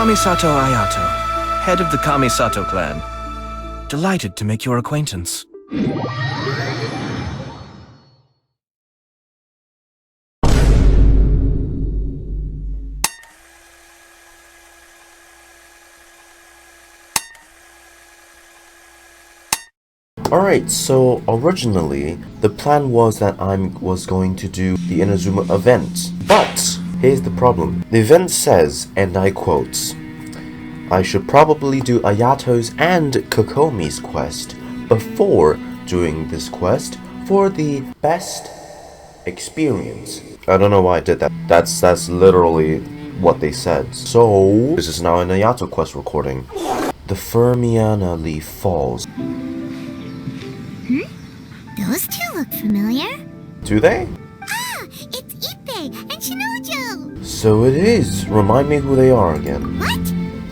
Kamisato Ayato, head of the Kamisato clan. Delighted to make your acquaintance. Alright, so originally, the plan was that I was going to do the Inazuma event. But, here's the problem. The event says, and I quote, I should probably do Ayato's and Kokomi's quest before doing this quest for the best experience. I don't know why I did that. That's literally what they said. So, this is now an Ayato quest recording. The Fermiana leaf falls. Those two look familiar. Do they? Ah, it's Ippei and Shinojo. So it is. Remind me who they are again. What?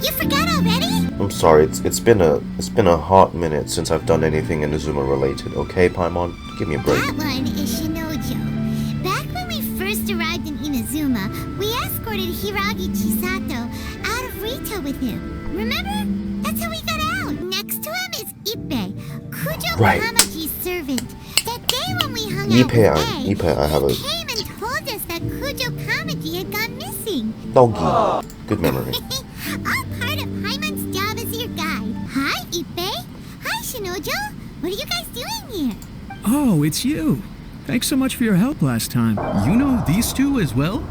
You forgot already? I'm sorry. It's been a hot minute since I've done anything Inazuma related. Okay, Paimon, give me a break. That one is Shinojo. Back when we first arrived in Inazuma, we escorted Hiragi Chisato out of Rito with him. Remember? That's how we got out. Next to him is Ippei, Kujo Right. Kamaji's servant. That day when we hung out Ippei, I have a came and told us that Kujo Kamaji had gone missing. doggy. Good memory. All part of Paimon's job as your guide. Hi, Ippei. Hi, Shinojo. What are you guys doing here? Oh, it's you. Thanks so much for your help last time. You know these two as well?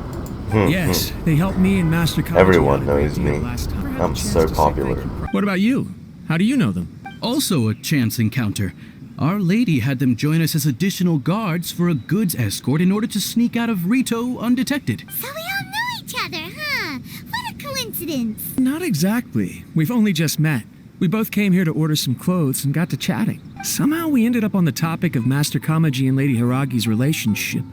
Yes, they helped me and Master Kamaji Everyone out a great knows deal me. last time. I'm so popular. What about you? How do you know them? Also a chance encounter. Our lady had them join us as additional guards for a goods escort in order to sneak out of Rito undetected. So we all know each other, huh? What a coincidence. Not exactly. We've only just met. We both came here to order some clothes and got to chatting. Somehow we ended up on the topic of Master Kamaji and Lady Hiragi's relationship.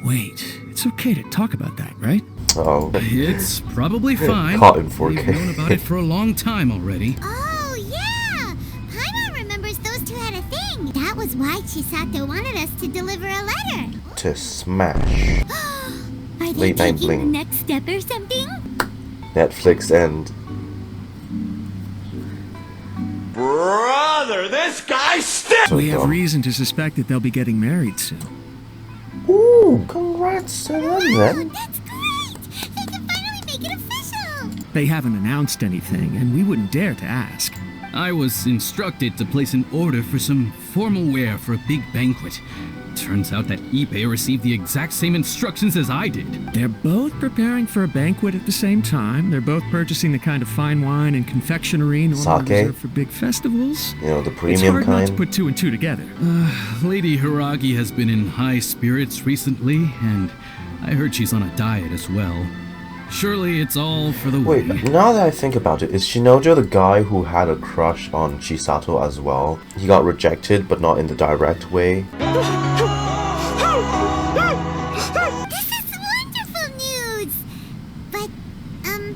Wait, it's okay to talk about that, right? Oh, It's probably fine. caught in 4K. We've known about it for a long time already. Oh, yeah. Paimon remembers those two had a thing. That was why Chisato wanted us to deliver a letter. to smash. Are they Late night taking bling. the next step or something? Netflix and Brother, this guy stinks! so We have dumb. reason to suspect that they'll be getting married soon. Ooh, congrats to them Wow, then. that's great. They can finally make it official. They haven't announced anything, and we wouldn't dare to ask. I was instructed to place an order for some formal wear for a big banquet. Turns out that Ippei received the exact same instructions as I did. They're both preparing for a banquet at the same time. They're both purchasing the kind of fine wine and confectionery normally Sake? reserved for big festivals. You know, the It's premium hard not to kind. put two and two together. Lady Hiragi has been in high spirits recently, and I heard she's on a diet as well. Surely it's all for the Wait, way. now that I think about it, is Shinojo the guy who had a crush on Chisato as well? He got rejected, but not in the direct way. This is wonderful news. But,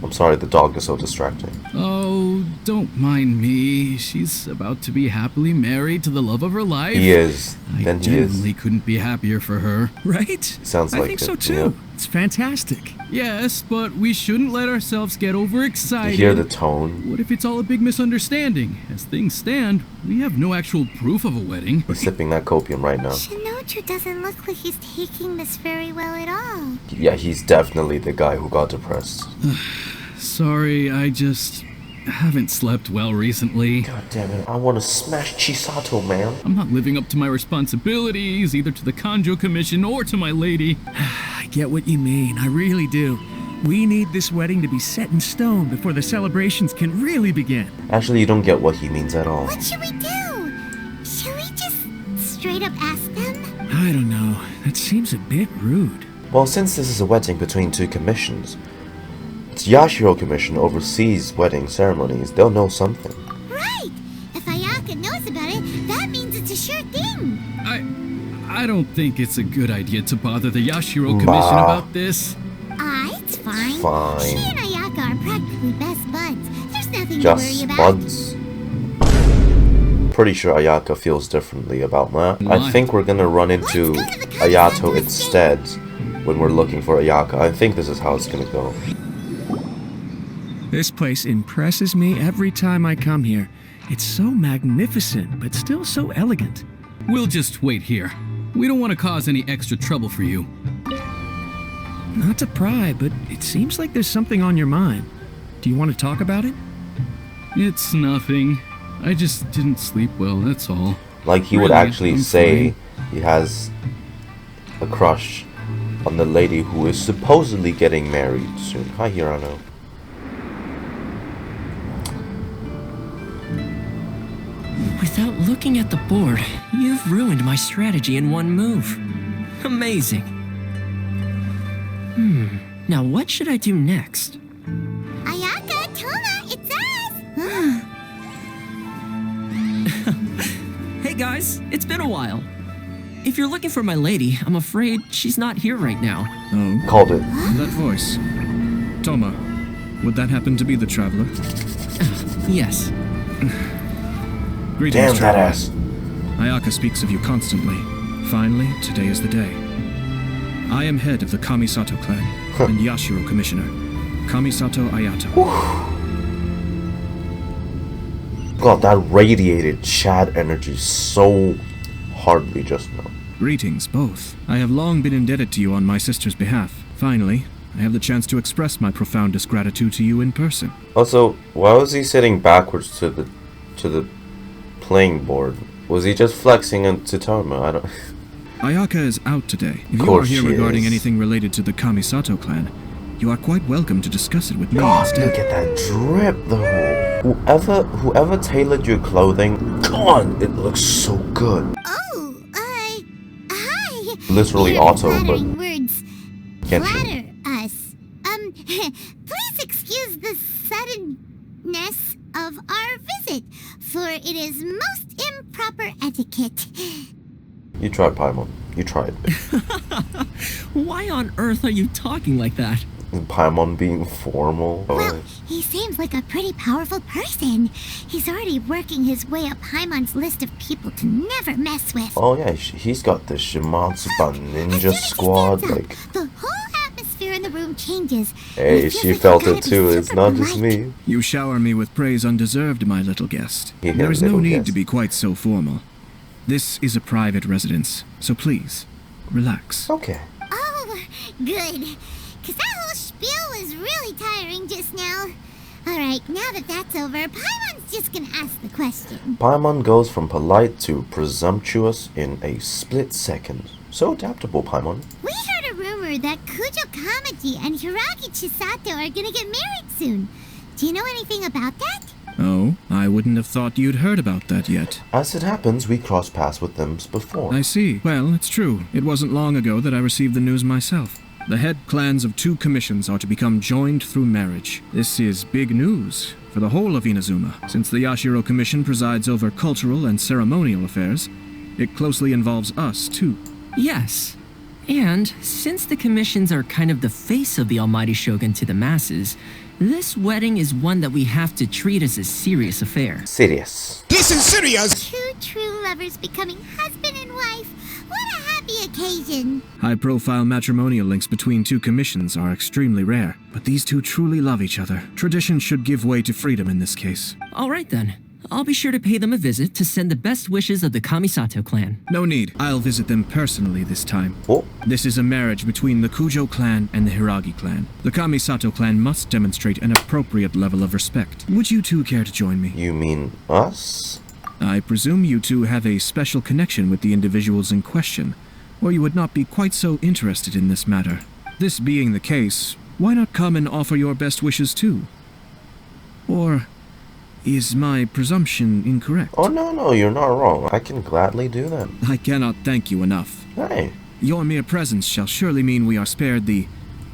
I'm sorry, the dog is so distracting. Oh, don't mind me. She's about to be happily married to the love of her life. He is. I Then he genuinely is. couldn't be happier for her. Right? Sounds I like think it, so too. yeah. It's fantastic. Yes, but we shouldn't let ourselves get You overexcited. hear the tone? What if it's all a big misunderstanding? As things stand, we have no actual proof of a wedding. He's sipping that copium right now. Shinojo doesn't look like he's taking this very well at all. Yeah, he's definitely the guy who got depressed. Sorry, I just haven't slept well recently. God damn it, I want to smash Chisato, man. I'm not living up to my responsibilities, either to the Kanjo Commission or to my lady. I get what you mean. I really do. We need this wedding to be set in stone before the celebrations can really begin. Actually, you don't get what he means at all. What should we do? Should we just straight up ask them? I don't know. That seems a bit rude. Well, since this is a wedding between two commissions, it's Yashiro Commission oversees wedding ceremonies. They'll know something. Right. If Ayaka knows about it, that means it's a sure thing. I don't think it's a good idea to bother the Yashiro Commission Bah. about this. It's fine. Fine. She and Ayaka are practically best buds. There's nothing Just to worry about. buds. Pretty sure Ayaka feels differently about that. I Why? think we're gonna run into Let's go to the convent Ayato instead. instead when we're looking for Ayaka. I think this is how it's gonna go. This place impresses me every time I come here. It's so magnificent, but still so elegant. We'll just wait here. We don't want to cause any extra trouble for you. Not to pry, but it seems like there's something on your mind. Do you want to talk about it? It's nothing. I just didn't sleep well, that's all. Like he would Really, actually I'm say he has a crush on the lady who is supposedly getting married soon. Hi, Hirano. Without looking at the board, you've ruined my strategy in one move. Amazing. Now what should I do next? Ayaka, Thoma, it's us! Hey guys, it's been a while. If you're looking for my lady, I'm afraid she's not here right now. Oh, Called it. that voice. Thoma, would that happen to be the traveler? Yes. Greetings, Damn that traveler. ass. Ayaka speaks of you constantly. Finally, today is the day. I am head of the Kamisato clan and Yashiro commissioner, Kamisato Ayato. God, that radiated Chad energy so hardly just now. Greetings, both. I have long been indebted to you on my sister's behalf. Finally, I have the chance to express my profoundest gratitude to you in person. Also, why was he sitting backwards to the playing board? Was he just flexing into Thoma? I don't. Ayaka is out today. If Of you are course here she regarding is. anything related to the Kamisato clan, you are quite welcome to discuss it with me God, instead. look at that drip though. Whoever tailored your clothing, God, it looks so good. Oh, hi! Literally Your auto, but flattering words Genshin. flatter us. Please excuse the suddenness of our visit, for it is most improper etiquette. You tried, Paimon. You tried. Why on earth are you talking like that? Paimon being formal. Well, he seems like a pretty powerful person. He's already working his way up Paimon's list of people to never mess with. Oh yeah, he's got the Shimatsuba As soon Ninja as he Squad. stands up, Like, the whole atmosphere in the room changes. hey, It feels she like you felt gotta it be too. It's super not just polite. me. You shower me with praise undeserved, my little guest. Yeah, There is no little need guest. to be quite so formal. This is a private residence, so please, relax. Okay. Oh, good. Because that whole spiel was really tiring just now. Alright, now that that's over, Paimon's just gonna ask the question. Paimon goes from polite to presumptuous in a split second. So adaptable, Paimon. We heard a rumor that Kujo Kamaji and Hiragi Chisato are gonna get married soon. Do you know anything about that? Oh, I wouldn't have thought you'd heard about that yet. As it happens, we crossed paths with them before. I see. Well, it's true. It wasn't long ago that I received the news myself. The head clans of 2 commissions are to become joined through marriage. This is big news for the whole of Inazuma. Since the Yashiro Commission presides over cultural and ceremonial affairs, it closely involves us, too. Yes. And since the commissions are kind of the face of the Almighty Shogun to the masses, this wedding is one that we have to treat as a serious affair. Serious. Two true lovers becoming husband and wife. What a happy occasion. High-profile matrimonial links between 2 commissions are extremely rare, but these 2 truly love each other. Tradition should give way to freedom in this case. All right then. I'll be sure to pay them a visit to send the best wishes of the Kamisato clan. No need. I'll visit them personally this time. Oh, This is a marriage between the Kujo clan and the Hiragi clan. The Kamisato clan must demonstrate an appropriate level of respect. Would you 2 care to join me? you mean us? I presume you 2 have a special connection with the individuals in question, or you would not be quite so interested in this matter. This being the case, why not come and offer your best wishes too? Or is my presumption incorrect? Oh no, you're not wrong. I can gladly do that. I cannot thank you enough. Hey, Your mere presence shall surely mean we are spared the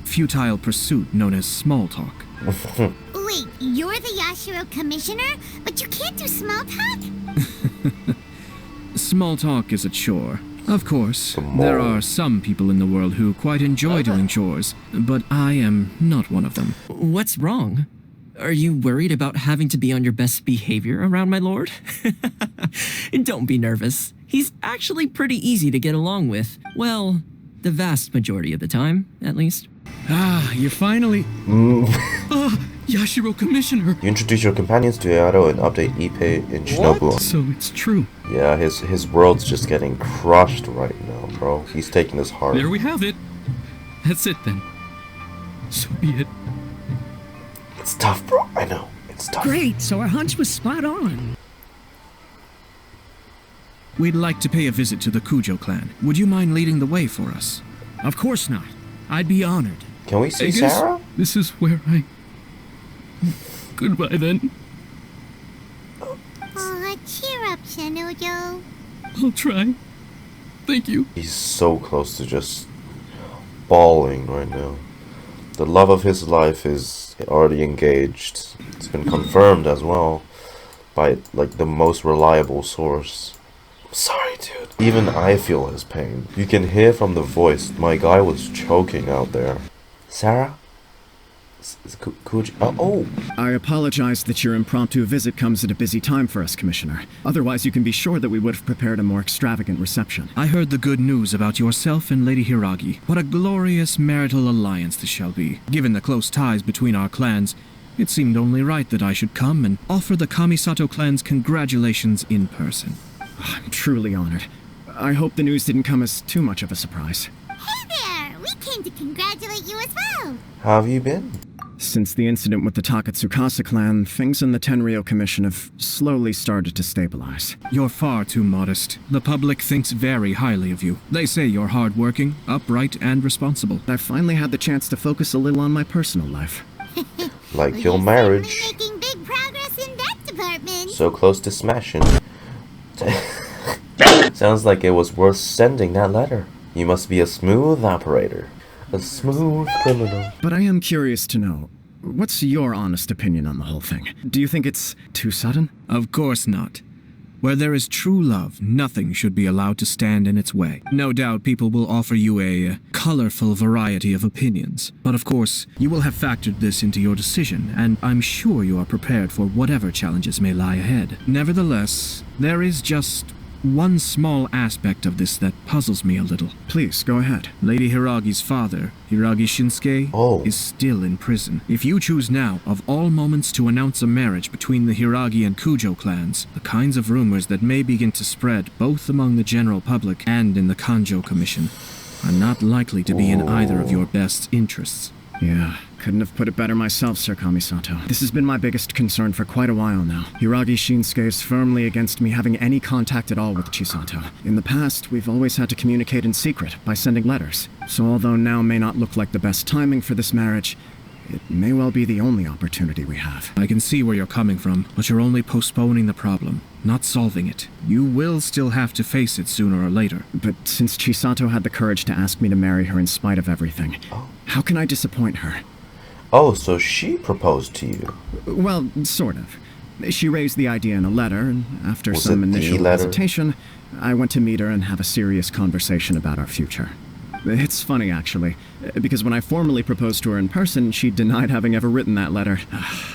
futile pursuit known as small talk. Wait, you're the Yashiro commissioner? But you can't do small talk? Small talk is a chore. Of course, Come there on. are some people in the world who quite enjoy doing chores, but I am not one of them. What's wrong? Are you worried about having to be on your best behavior around my lord? Don't be nervous. He's actually pretty easy to get along with. Well, the vast majority of the time, at least. Ah, you finally... Yashiro Commissioner! You introduce your companions to Ayato and update Ippei in Shinobu. So it's true. Yeah, his world's just getting crushed right now, bro. He's taking this hard. There we have it. That's it then. So be it. It's tough, bro. I know. It's tough. Great, so our hunch was spot on. We'd like to pay a visit to the Kujo clan. Would you mind leading the way for us? Of course not. I'd be honored. Can we see I guess Sarah? this is where I... Goodbye then. Aw, cheer up, Shanojo. I'll try. Thank you. He's so close to just bawling right now. The love of his life is already engaged. It's been confirmed as well by like the most reliable source. I'm sorry, dude. Even I feel his pain. You can hear from the voice. My guy was choking out there. Sarah? Oh. I apologize that your impromptu visit comes at a busy time for us, Commissioner. Otherwise, you can be sure that we would have prepared a more extravagant reception. I heard the good news about yourself and Lady Hiragi. What a glorious marital alliance this shall be. Given the close ties between our clans, it seemed only right that I should come and offer the Kamisato clan's congratulations in person. I'm truly honored. I hope the news didn't come as too much of a surprise. Hey there! We came to congratulate you as well! How have you been? Since the incident with the Takatsukasa clan, things in the Tenryou Commission have slowly started to stabilize. You're far too modest. The public thinks very highly of you. They say you're hardworking, upright, and responsible. I've finally had the chance to focus a little on my personal life. Like Well, your you're marriage. certainly making big progress in that department. So close to smashing. Sounds like it was worth sending that letter. You must be a smooth operator. A smooth criminal. But I am curious to know, what's your honest opinion on the whole thing? Do you think it's too sudden? Of course not. Where there is true love, nothing should be allowed to stand in its way. No doubt people will offer you a colorful variety of opinions. But of course, you will have factored this into your decision, and I'm sure you are prepared for whatever challenges may lie ahead. Nevertheless, there is just one small aspect of this that puzzles me a little. Please, go ahead. Lady Hiragi's father, Hiragi Shinsuke, is still in prison. If you choose now, of all moments, to announce a marriage between the Hiragi and Kujo clans, the kinds of rumors that may begin to spread both among the general public and in the Kanjo Commission are not likely to be in either of your best interests. Yeah, couldn't have put it better myself, Sir Kamisato. This has been my biggest concern for quite a while now. Hiragi Shinsuke is firmly against me having any contact at all with Chisato. In the past, we've always had to communicate in secret by sending letters. So although now may not look like the best timing for this marriage, it may well be the only opportunity we have. I can see where you're coming from, but you're only postponing the problem, not solving it. You will still have to face it sooner or later. But since Chisato had the courage to ask me to marry her in spite of everything, how can I disappoint her? Oh, so she proposed to you? Well, sort of. She raised the idea in a letter, and after Was some it the initial letter? hesitation, I went to meet her and have a serious conversation about our future. It's funny, actually, because when I formally proposed to her in person, she denied having ever written that letter.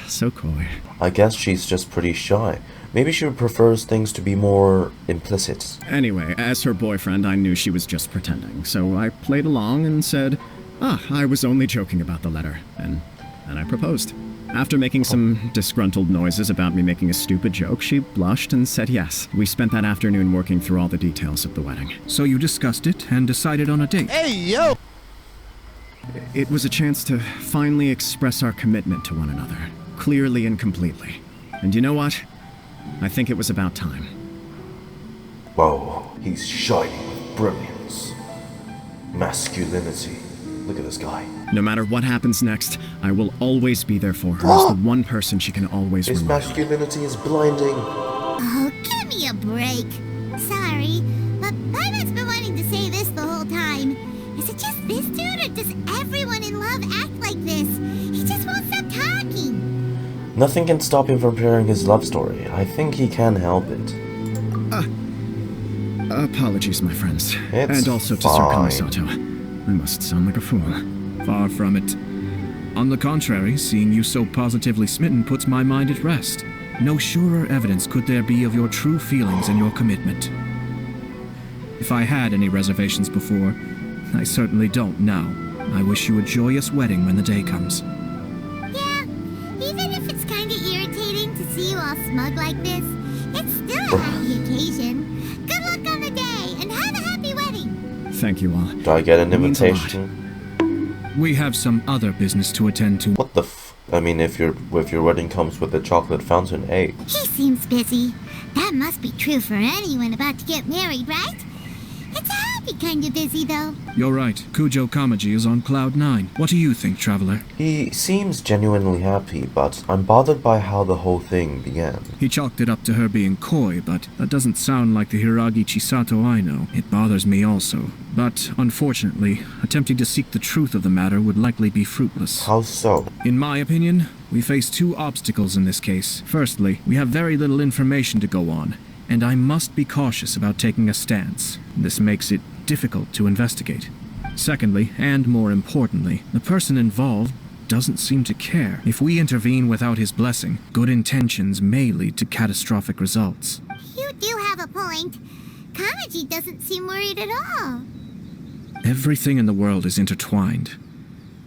So coy. I guess she's just pretty shy. Maybe she prefers things to be more implicit. Anyway, as her boyfriend, I knew she was just pretending, so I played along and said, I was only joking about the letter, and I proposed. After making some disgruntled noises about me making a stupid joke, she blushed and said yes. We spent that afternoon working through all the details of the wedding. So you discussed it and decided on a date? Hey, yo! It was a chance to finally express our commitment to one another, clearly and completely. And you know what? I think it was about time. Whoa, he's shining with brilliance. Masculinity. Look at this guy. No matter what happens next, I will always be there for her as the one person she can always His rely on. masculinity is blinding. Oh, give me a break. Sorry, but Paimon's been wanting to say this the whole time. Is it just this dude, or does everyone in love act like this? He just won't stop talking. Nothing can stop him from sharing his love story. I think he can help it. Apologies, my friends. It's and also to Sir fine. Kamisato. I must sound like a fool. Far from it. On the contrary, seeing you so positively smitten puts my mind at rest. No surer evidence could there be of your true feelings and your commitment. If I had any reservations before, I certainly don't now. I wish you a joyous wedding when the day comes. Yeah, smug like this. It's still a happy occasion. Good luck on the day, and have a happy wedding. Thank you all. Do I get an Means a lot. invitation? We have some other business to attend to. What the I mean, if your wedding comes with a chocolate fountain, hey. He seems busy. That must be true for anyone about to get married, right? It's a happy kind of busy, though. You're right. Kujo Kamaji is on cloud 9. What do you think, traveler? He seems genuinely happy, but I'm bothered by how the whole thing began. He chalked it up to her being coy, but that doesn't sound like the Hiragi Chisato I know. It bothers me also. But, unfortunately, attempting to seek the truth of the matter would likely be fruitless. How so? In my opinion, we face two obstacles in this case. Firstly, we have very little information to go on, and I must be cautious about taking a stance. This makes it difficult to investigate. Secondly, and more importantly, the person involved doesn't seem to care. If we intervene without his blessing, good intentions may lead to catastrophic results. You do have a point. Kamaji doesn't seem worried at all. Everything in the world is intertwined.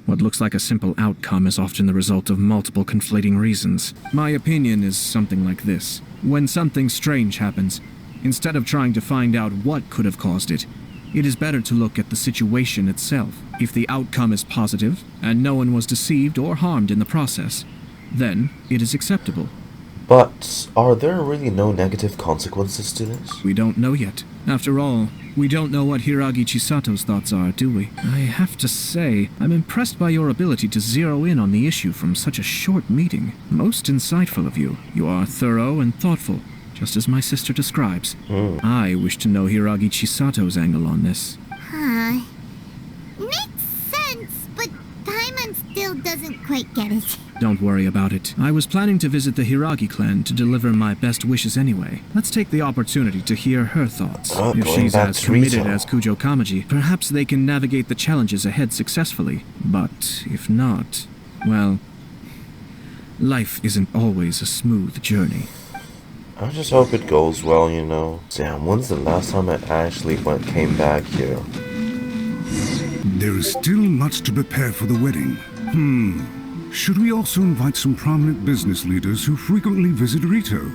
What looks like a simple outcome is often the result of multiple conflating reasons. My opinion is something like this. When something strange happens, instead of trying to find out what could have caused it, it is better to look at the situation itself. If the outcome is positive, and no one was deceived or harmed in the process, then it is acceptable. But are there really no negative consequences to this? We don't know yet. After all, we don't know what Hiragi Chisato's thoughts are, do we? I have to say, I'm impressed by your ability to zero in on the issue from such a short meeting. Most insightful of you. You are thorough and thoughtful, just as my sister describes. I wish to know Hiragi Chisato's angle on this. Huh. Makes sense, but Paimon still doesn't quite get it. Don't worry about it. I was planning to visit the Hiragi clan to deliver my best wishes anyway. Let's take the opportunity to hear her thoughts. If going she's back as to committed Rito. as Kujo Kamaji, perhaps they can navigate the challenges ahead successfully. But if not, well, life isn't always a smooth journey. I just hope it goes well, you know. Damn, when's the last time I actually came back here? There is still much to prepare for the wedding. Should we also invite some prominent business leaders who frequently visit Rito?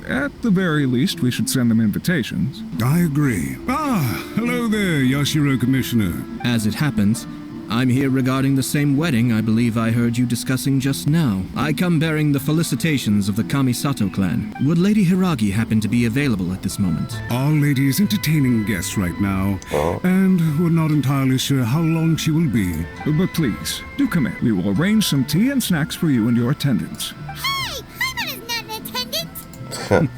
At the very least, we should send them invitations. I agree. Hello there, Yashiro Commissioner. As it happens, I'm here regarding the same wedding I believe I heard you discussing just now. I come bearing the felicitations of the Kamisato clan. Would Lady Hiragi happen to be available at this moment? Our lady is entertaining guests right now, and we're not entirely sure how long she will be. But please, do come in. We will arrange some tea and snacks for you and your attendants. Hey, Paimon is not an attendant.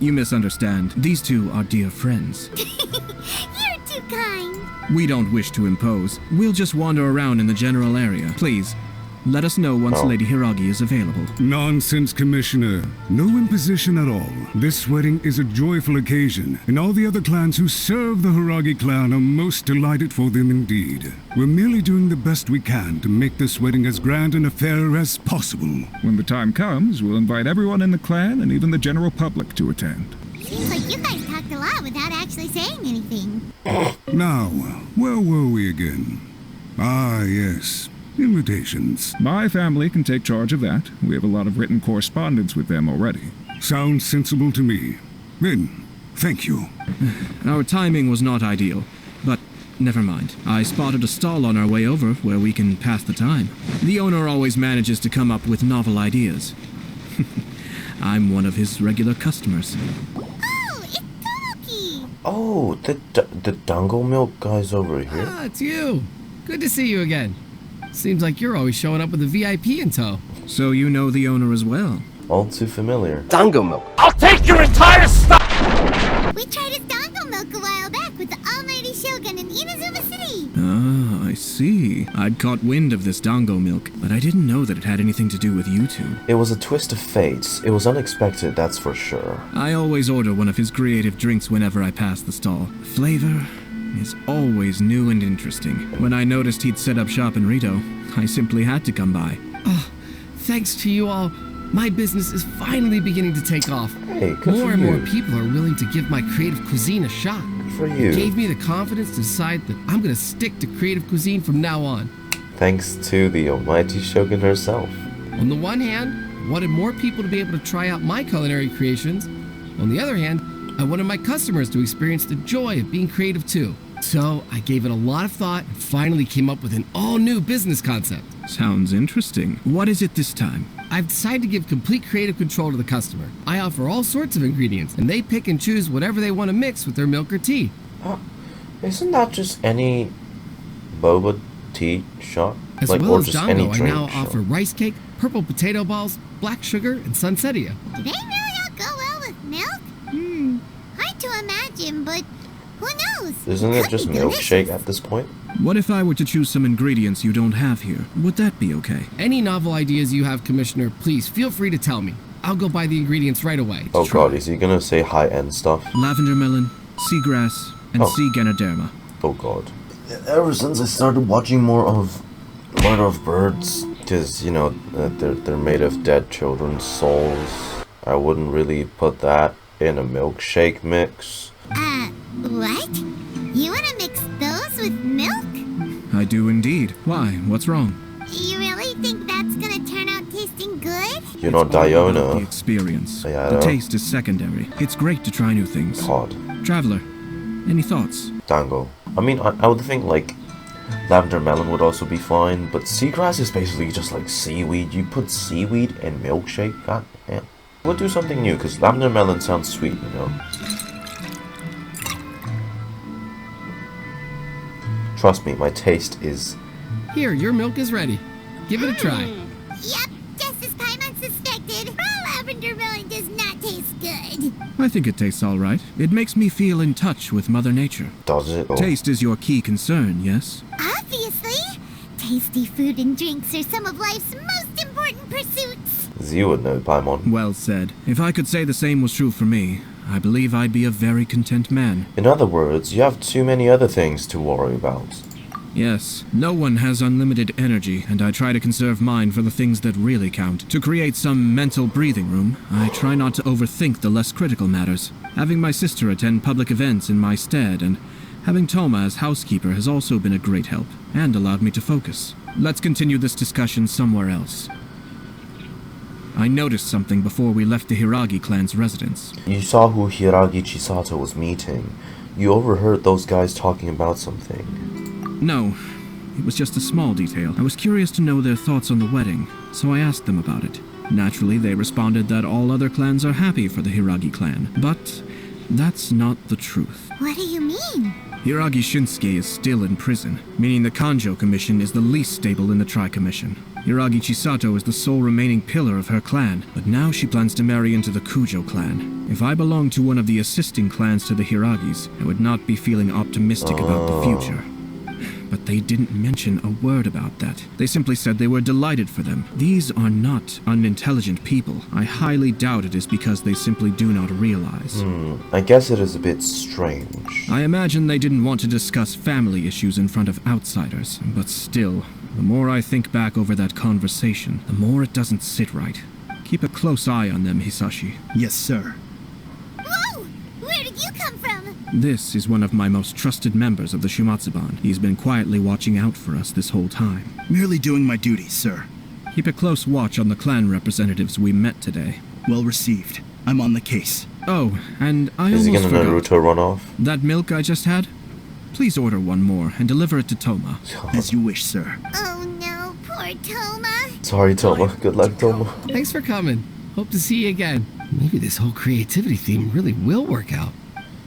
You misunderstand. These two are dear friends. You're too kind. We don't wish to impose. We'll just wander around in the general area. Please, let us know once Lady Hiragi is available. Nonsense, Commissioner. No imposition at all. This wedding is a joyful occasion, and all the other clans who serve the Hiragi clan are most delighted for them indeed. We're merely doing the best we can to make this wedding as grand an affair as possible. When the time comes, we'll invite everyone in the clan and even the general public to attend. Seems like you guys talked a lot without actually saying anything. Now, where were we again? Ah, yes. Invitations. My family can take charge of that. We have a lot of written correspondence with them already. Sounds sensible to me. Then, thank you. Our timing was not ideal, but never mind. I spotted a stall on our way over where we can pass the time. The owner always manages to come up with novel ideas. I'm one of his regular customers. Oh, it's Tomoki! Oh, the dango milk guy's over here. Ah, it's you. Good to see you again. Seems like you're always showing up with a VIP in tow. So you know the owner as well. All too familiar. Dango milk. I'll take your entire stock! We tried his dango milk a while back with the almighty Shogun in Inazuma City. Ah, I see. I'd caught wind of this dango milk, but I didn't know that it had anything to do with you two. It was a twist of fate. It was unexpected, that's for sure. I always order one of his creative drinks whenever I pass the stall. Flavor is always new and interesting. When I noticed he'd set up shop in Rito, I simply had to come by. Oh, thanks to you all, my business is finally beginning to take off. Hey, good More for and you. more people are willing to give my creative cuisine a shot. Good for you. It gave me the confidence to decide that I'm gonna stick to creative cuisine from now on. Thanks to the almighty Shogun herself. On the one hand, wanted more people to be able to try out my culinary creations. On the other hand, I wanted my customers to experience the joy of being creative too. So I gave it a lot of thought and finally came up with an all-new business concept. Sounds interesting. What is it this time? I've decided to give complete creative control to the customer. I offer all sorts of ingredients, and they pick and choose whatever they want to mix with their milk or tea. Isn't that just any boba tea shop? As like, well or as just Dango, any I drink now shop? offer rice cake, purple potato balls, black sugar, and sunsettia. Do they really all go well with milk? Hard to imagine, but who knows? Isn't it Could just be milkshake delicious. at this point? What if I were to choose some ingredients you don't have here? Would that be okay? Any novel ideas you have, Commissioner, please feel free to tell me. I'll go buy the ingredients right away. Oh god, is he gonna say high-end stuff? Lavender melon, seagrass, and sea ganoderma. Oh god. Ever since I started watching more of Murder of Birds, because, you know, they're made of dead children's souls, I wouldn't really put that in a milkshake mix. What? You want to mix those with milk? I do indeed. Why? What's wrong? You really think that's gonna turn out tasting good? You know, The Diona. experience. Ayato. The taste is secondary. It's great to try new things. God. Traveler, any thoughts? Dango. I mean, I would think, like, lavender melon would also be fine, but seagrass is basically just like seaweed. You put seaweed in milkshake? God damn. We'll do something new, because lavender melon sounds sweet, you know? Trust me, my taste is... Here, your milk is ready. Give it a try. Yep, just as Paimon suspected. Raw lavender melon does not taste good. I think it tastes all right. It makes me feel in touch with Mother Nature. Does it? Taste is your key concern, yes? Obviously. Tasty food and drinks are some of life's most important pursuits. You would know, Paimon. Well said. If I could say the same was true for me, I believe I'd be a very content man. In other words, you have too many other things to worry about. Yes, no one has unlimited energy, and I try to conserve mine for the things that really count. To create some mental breathing room, I try not to overthink the less critical matters. Having my sister attend public events in my stead, and having Thoma as housekeeper has also been a great help, and allowed me to focus. Let's continue this discussion somewhere else. I noticed something before we left the Hiragi clan's residence. You saw who Hiragi Chisato was meeting. You overheard those guys talking about something. No, it was just a small detail. I was curious to know their thoughts on the wedding, so I asked them about it. Naturally, they responded that all other clans are happy for the Hiragi clan, but that's not the truth. What do you mean? Hiragi Shinsuke is still in prison, meaning the Kanjo Commission is the least stable in the Tri-Commission. Hiragi Chisato is the sole remaining pillar of her clan, but now she plans to marry into the Kujo clan. If I belonged to one of the assisting clans to the Hiragis, I would not be feeling optimistic about the future. But they didn't mention a word about that. They simply said they were delighted for them. These are not unintelligent people. I highly doubt it is because they simply do not realize. I guess it is a bit strange. I imagine they didn't want to discuss family issues in front of outsiders, but still, the more I think back over that conversation, the more it doesn't sit right. Keep a close eye on them, Hisashi. Yes, sir. Whoa! Where did you come from? This is one of my most trusted members of the Shumatsuban. He's been quietly watching out for us this whole time. Merely doing my duty, sir. Keep a close watch on the clan representatives we met today. Well received. I'm on the case. Oh, and I Is he almost gonna forgot. Naruto run off? That milk I just had? Please order one more and deliver it to Thoma. As you wish, sir. Oh no, poor Thoma. Sorry, Thoma. Good luck, Thoma. Thanks for coming. Hope to see you again. Maybe this whole creativity theme really will work out.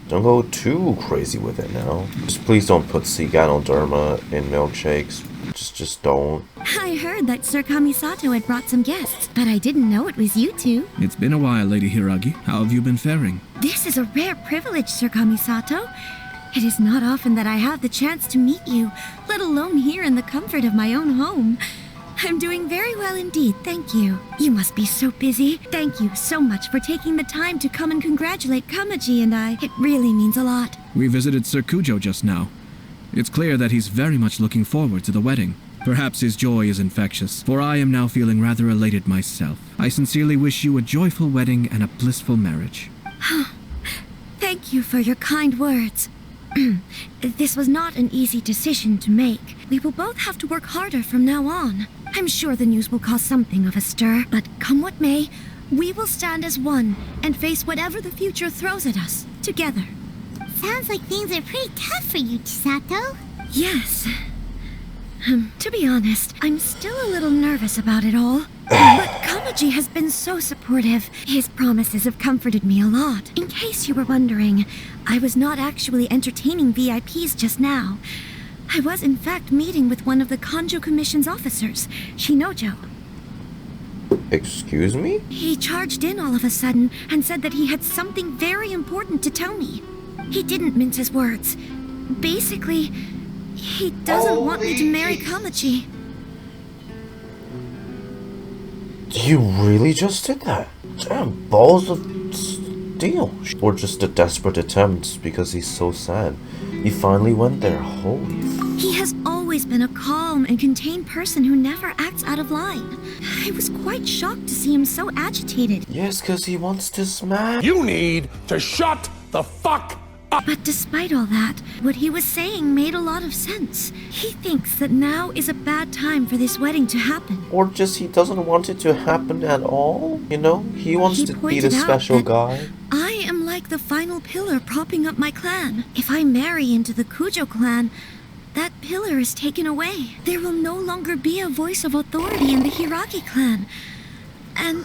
Don't go too crazy with it now. Just please don't put sea ganoderma in milkshakes. Just don't. I heard that Sir Kamisato had brought some guests, but I didn't know it was you two. It's been a while, Lady Hiragi. How have you been faring? This is a rare privilege, Sir Kamisato. It is not often that I have the chance to meet you, let alone here in the comfort of my own home. I'm doing very well indeed, thank you. You must be so busy. Thank you so much for taking the time to come and congratulate Kamaji and I. It really means a lot. We visited Sir Kujo just now. It's clear that he's very much looking forward to the wedding. Perhaps his joy is infectious, for I am now feeling rather elated myself. I sincerely wish you a joyful wedding and a blissful marriage. Thank you for your kind words. This was not an easy decision to make. We will both have to work harder from now on. I'm sure the news will cause something of a stir, but come what may, we will stand as one and face whatever the future throws at us, together. Sounds like things are pretty tough for you, Chisato. Yes. To be honest, I'm still a little nervous about it all. But Kamaji has been so supportive. His promises have comforted me a lot. In case you were wondering, I was not actually entertaining VIPs just now. I was in fact meeting with one of the Kanjo Commission's officers, Shinojo. Excuse me? He charged in all of a sudden and said that he had something very important to tell me. He didn't mince his words. Basically, he doesn't want me to marry Kamaji. You really just did that? Damn, balls of steel. Or just a desperate attempt because he's so sad. He finally went there. Holy He has always been a calm and contained person who never acts out of line. I was quite shocked to see him so agitated. Yes, because he wants to smash. You need to shut the fuck up! But despite all that, what he was saying made a lot of sense. He thinks that now is a bad time for this wedding to happen. Or just he doesn't want it to happen at all, you know? He wants to be the special guy. I am like the final pillar propping up my clan. If I marry into the Kujo clan, that pillar is taken away. There will no longer be a voice of authority in the Hiragi clan. And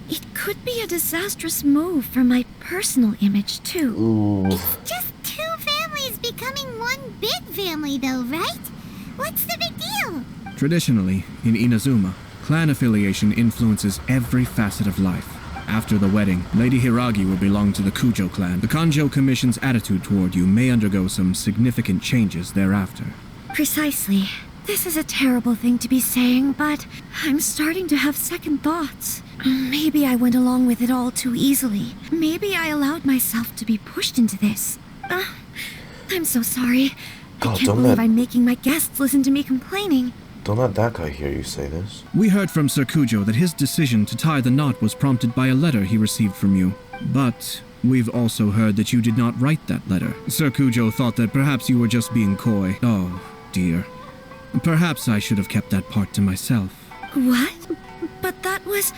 it could be a disastrous move for my personal image, too. Ooh. It's just two families becoming one big family, though, right? What's the big deal? Traditionally, in Inazuma, clan affiliation influences every facet of life. After the wedding, Lady Hiragi will belong to the Kujo clan. The Kanjo Commission's attitude toward you may undergo some significant changes thereafter. Precisely. This is a terrible thing to be saying, but I'm starting to have second thoughts. Maybe I went along with it all too easily. Maybe I allowed myself to be pushed into this. I'm so sorry. God, I can't believe I'm making my guests listen to me complaining. Don't let that guy hear you say this. We heard from Sir Kujo that his decision to tie the knot was prompted by a letter he received from you. But we've also heard that you did not write that letter. Sir Kujo thought that perhaps you were just being coy. Oh, dear. Perhaps I should have kept that part to myself. What? But that was...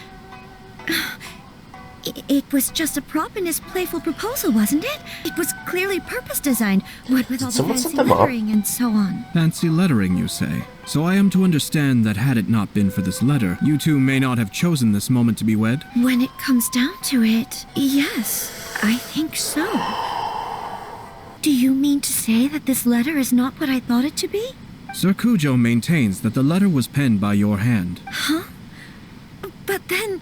It was just a prop in his playful proposal, wasn't it? It was clearly purpose-designed, what with all the fancy lettering and so on. Fancy lettering, you say? So I am to understand that had it not been for this letter, you two may not have chosen this moment to be wed? When it comes down to it, yes, I think so. Do you mean to say that this letter is not what I thought it to be? Sir Kujo maintains that the letter was penned by your hand. Huh? But then...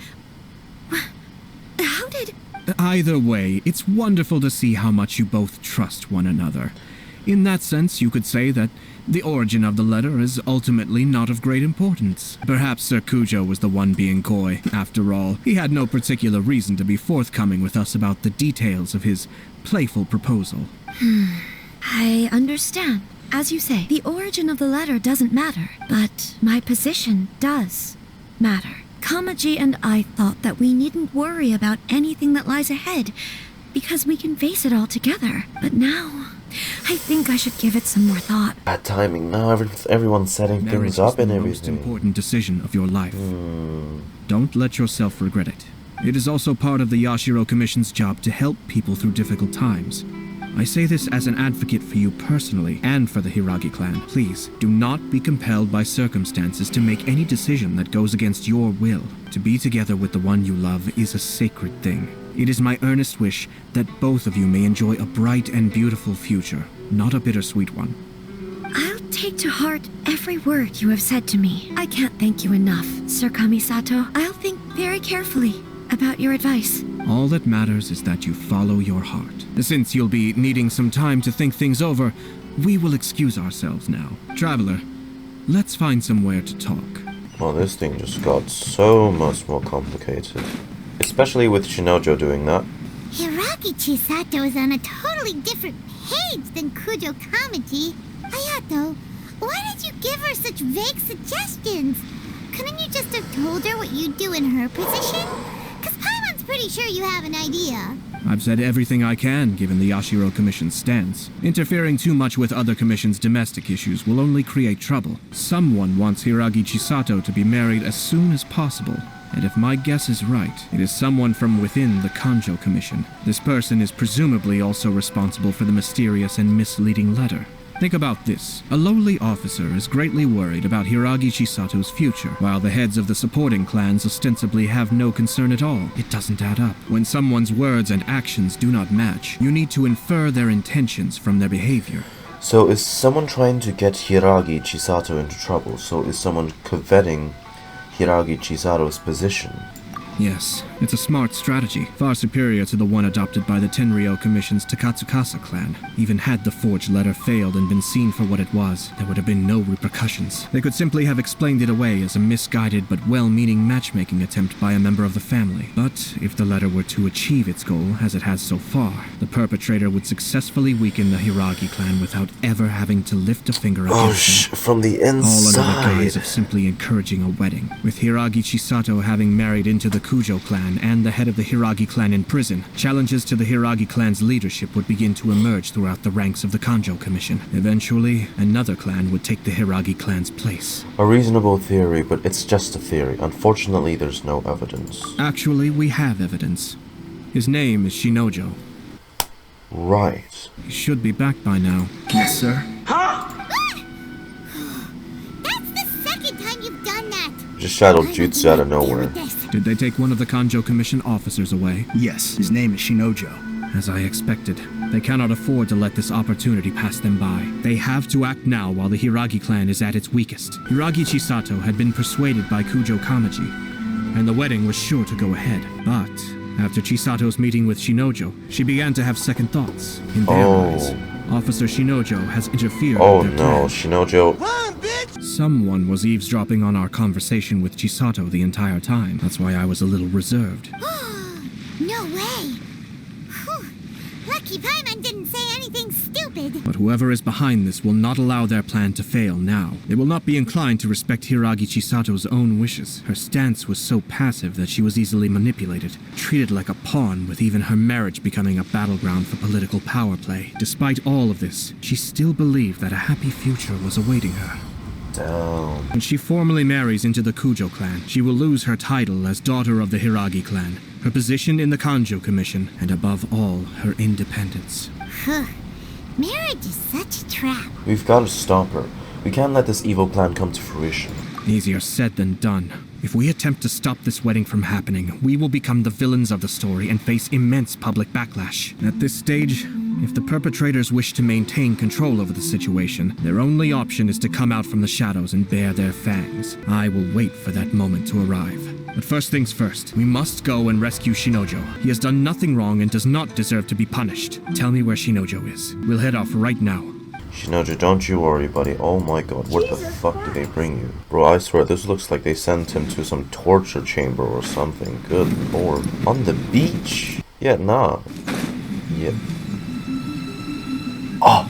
How did... Either way, it's wonderful to see how much you both trust one another. In that sense, you could say that the origin of the letter is ultimately not of great importance. Perhaps Sir Kujo was the one being coy. After all, he had no particular reason to be forthcoming with us about the details of his playful proposal. I understand. As you say, the origin of the letter doesn't matter, but my position does matter. Kamaji and I thought that we needn't worry about anything that lies ahead, because we can face it all together. But now, I think I should give it some more thought. Bad timing. Now everyone's setting things up and everything. Most important decision of your life. Don't let yourself regret it. It is also part of the Yashiro Commission's job to help people through difficult times. I say this as an advocate for you personally and for the Hiragi clan. Please, do not be compelled by circumstances to make any decision that goes against your will. To be together with the one you love is a sacred thing. It is my earnest wish that both of you may enjoy a bright and beautiful future, not a bittersweet one. I'll take to heart every word you have said to me. I can't thank you enough, Sir Kamisato. I'll think very carefully about your advice. All that matters is that you follow your heart. Since you'll be needing some time to think things over, we will excuse ourselves now. Traveler, let's find somewhere to talk. Well, this thing just got so much more complicated. Especially with Shinojo doing that. Hiragi Chisato is on a totally different page than Kujo Kamaji. Ayato, why did you give her such vague suggestions? Couldn't you just have told her what you'd do in her position? Because Paimon's pretty sure you have an idea. I've said everything I can given the Yashiro Commission's stance. Interfering too much with other commission's domestic issues will only create trouble. Someone wants Hiragi Chisato to be married as soon as possible. And if my guess is right, it is someone from within the Kanjo Commission. This person is presumably also responsible for the mysterious and misleading letter. Think about this. A lowly officer is greatly worried about Hiragi Chisato's future, while the heads of the supporting clans ostensibly have no concern at all. It doesn't add up. When someone's words and actions do not match, you need to infer their intentions from their behavior. So is someone trying to get Hiragi Chisato into trouble? So is someone coveting Hiragi Chisato's position? Yes, it's a smart strategy, far superior to the one adopted by the Tenryou Commission's Takatsukasa clan. Even had the forged letter failed and been seen for what it was, there would have been no repercussions. They could simply have explained it away as a misguided but well-meaning matchmaking attempt by a member of the family. But if the letter were to achieve its goal, as it has so far, the perpetrator would successfully weaken the Hiragi clan without ever having to lift a finger against them. From the inside. All under the guise of simply encouraging a wedding. With Hiragi Chisato having married into the Kujo clan and the head of the Hiragi clan in prison, challenges to the Hiragi clan's leadership would begin to emerge throughout the ranks of the Kanjo Commission. Eventually, another clan would take the Hiragi clan's place. A reasonable theory, but it's just a theory. Unfortunately, there's no evidence. Actually, we have evidence. His name is Shinojo. Right. He should be back by now. Yes, sir. That's the second time you've done that! Just shadowed jutsu out of nowhere. Did they take one of the Kanjo Commission officers away? Yes, his name is Shinojo. As I expected. They cannot afford to let this opportunity pass them by. They have to act now while the Hiragi clan is at its weakest. Hiragi Chisato had been persuaded by Kujo Kamaji, and the wedding was sure to go ahead. But after Chisato's meeting with Shinojo, she began to have second thoughts. In their eyes, Officer Shinojo has interfered with their plans. Shinojo. Someone was eavesdropping on our conversation with Chisato the entire time. That's why I was a little reserved. No way! Whew. Lucky Paimon didn't say anything stupid. But whoever is behind this will not allow their plan to fail now. They will not be inclined to respect Hiragi Chisato's own wishes. Her stance was so passive that she was easily manipulated, treated like a pawn, with even her marriage becoming a battleground for political power play. Despite all of this, she still believed that a happy future was awaiting her. Damn. When she formally marries into the Kujo clan, she will lose her title as daughter of the Hiragi clan, her position in the Kanjo Commission, and above all, her independence. Marriage is such a trap. We've got to stop her. We can't let this evil plan come to fruition. Easier said than done. If we attempt to stop this wedding from happening, we will become the villains of the story and face immense public backlash. At this stage, if the perpetrators wish to maintain control over the situation, their only option is to come out from the shadows and bare their fangs. I will wait for that moment to arrive. But first things first, we must go and rescue Shinojo. He has done nothing wrong and does not deserve to be punished. Tell me where Shinojo is. We'll head off right now. Shinojo, don't you worry, buddy. Oh my god, what the fuck did they bring you? Bro, I swear, this looks like they sent him to some torture chamber or something. Good lord. On the beach? Yeah, nah. Yep. Oh!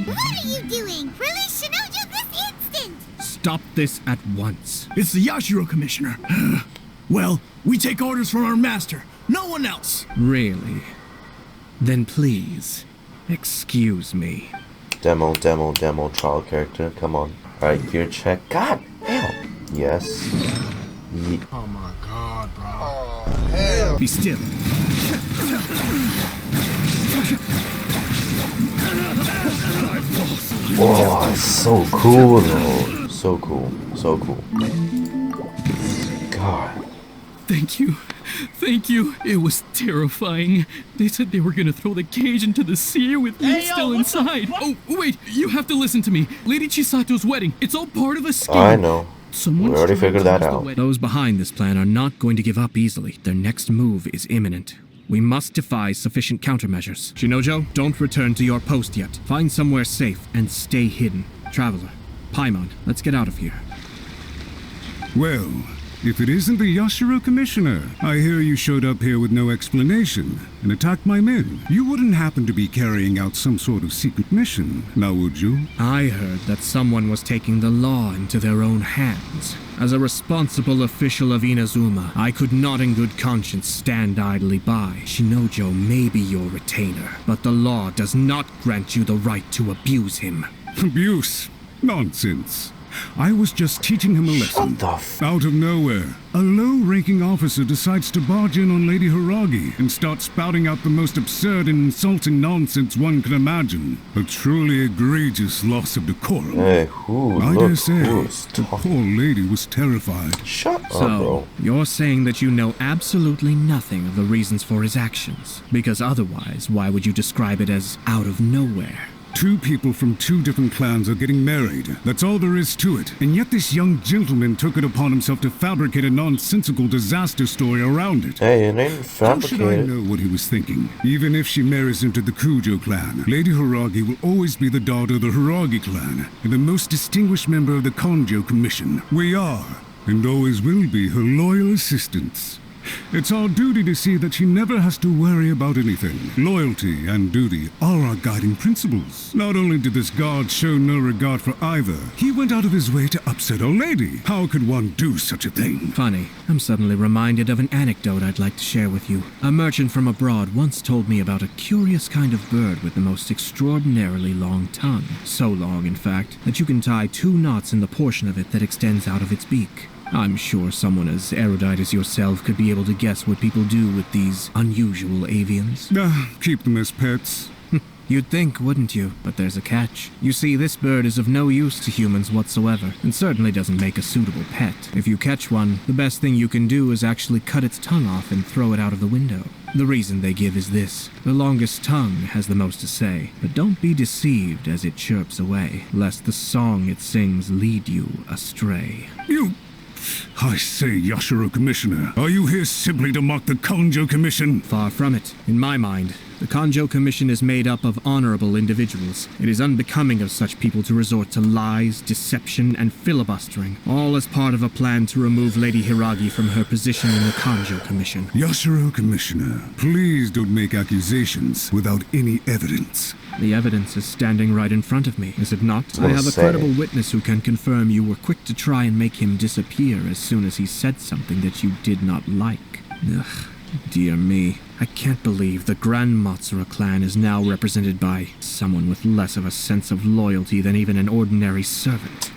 What are you doing? Release Shinojo this instant! Stop this at once. It's the Yashiro Commissioner. Well, we take orders from our master. No one else. Really? Then please, excuse me. Demo, trial character. Come on. Alright, gear check. God damn! Yes. Oh my god, bro. Oh, hell. Be still. Oh, it's so cool though. So cool. So cool. God. Thank you. Thank you. It was terrifying. They said they were gonna throw the cage into the sea with me still inside. Oh, wait. You have to listen to me. Lady Chisato's wedding. It's all part of a scheme. I know. We already figured that out. Those behind this plan are not going to give up easily. Their next move is imminent. We must devise sufficient countermeasures. Shinojo, don't return to your post yet. Find somewhere safe and stay hidden. Traveler, Paimon, let's get out of here. Well, If it isn't the Yashiro Commissioner, I hear you showed up here with no explanation and attacked my men. You wouldn't happen to be carrying out some sort of secret mission, now would you? I heard that someone was taking the law into their own hands. As a responsible official of Inazuma, I could not in good conscience stand idly by. Shinojo may be your retainer, but the law does not grant you the right to abuse him. Abuse? Nonsense. I was just teaching him a lesson. Out of nowhere, a low-ranking officer decides to barge in on Lady Hiragi and start spouting out the most absurd and insulting nonsense one can imagine. A truly egregious loss of decorum. Hey, I dare say, the poor lady was terrified. Shut up, So, bro. you're saying that you know absolutely nothing of the reasons for his actions? Because otherwise, why would you describe it as out of nowhere? Two people from two different clans are getting married. That's all there is to it. And yet this young gentleman took it upon himself to fabricate a nonsensical disaster story around it. Hey, it ain't How should I fabricated. know what he was thinking? Even if she marries into the Kujo clan, Lady Hiragi will always be the daughter of the Hiragi clan and the most distinguished member of the Kanjo Commission. We are, and always will be, her loyal assistants. It's our duty to see that she never has to worry about anything. Loyalty and duty are our guiding principles. Not only did this guard show no regard for either, he went out of his way to upset our lady. How could one do such a thing? Funny, I'm suddenly reminded of an anecdote I'd like to share with you. A merchant from abroad once told me about a curious kind of bird with the most extraordinarily long tongue. So long, in fact, that you can tie 2 knots in the portion of it that extends out of its beak. I'm sure someone as erudite as yourself could be able to guess what people do with these unusual avians. Keep them as pets. You'd think, wouldn't you? But there's a catch. You see, this bird is of no use to humans whatsoever, and certainly doesn't make a suitable pet. If you catch one, the best thing you can do is actually cut its tongue off and throw it out of the window. The reason they give is this: the longest tongue has the most to say, but don't be deceived as it chirps away, lest the song it sings lead you astray. I say, Yashiro Commissioner, are you here simply to mock the Kanjo Commission? Far from it. In my mind, the Kanjo Commission is made up of honorable individuals. It is unbecoming of such people to resort to lies, deception, and filibustering, all as part of a plan to remove Lady Hiragi from her position in the Kanjo Commission. Yashiro Commissioner, please don't make accusations without any evidence. The evidence is standing right in front of me, is it not? I gonna have a say. credible witness who can confirm you were quick to try and make him disappear as soon as he said something that you did not like. Ugh, dear me. I can't believe the Grand Matsura clan is now represented by someone with less of a sense of loyalty than even an ordinary servant.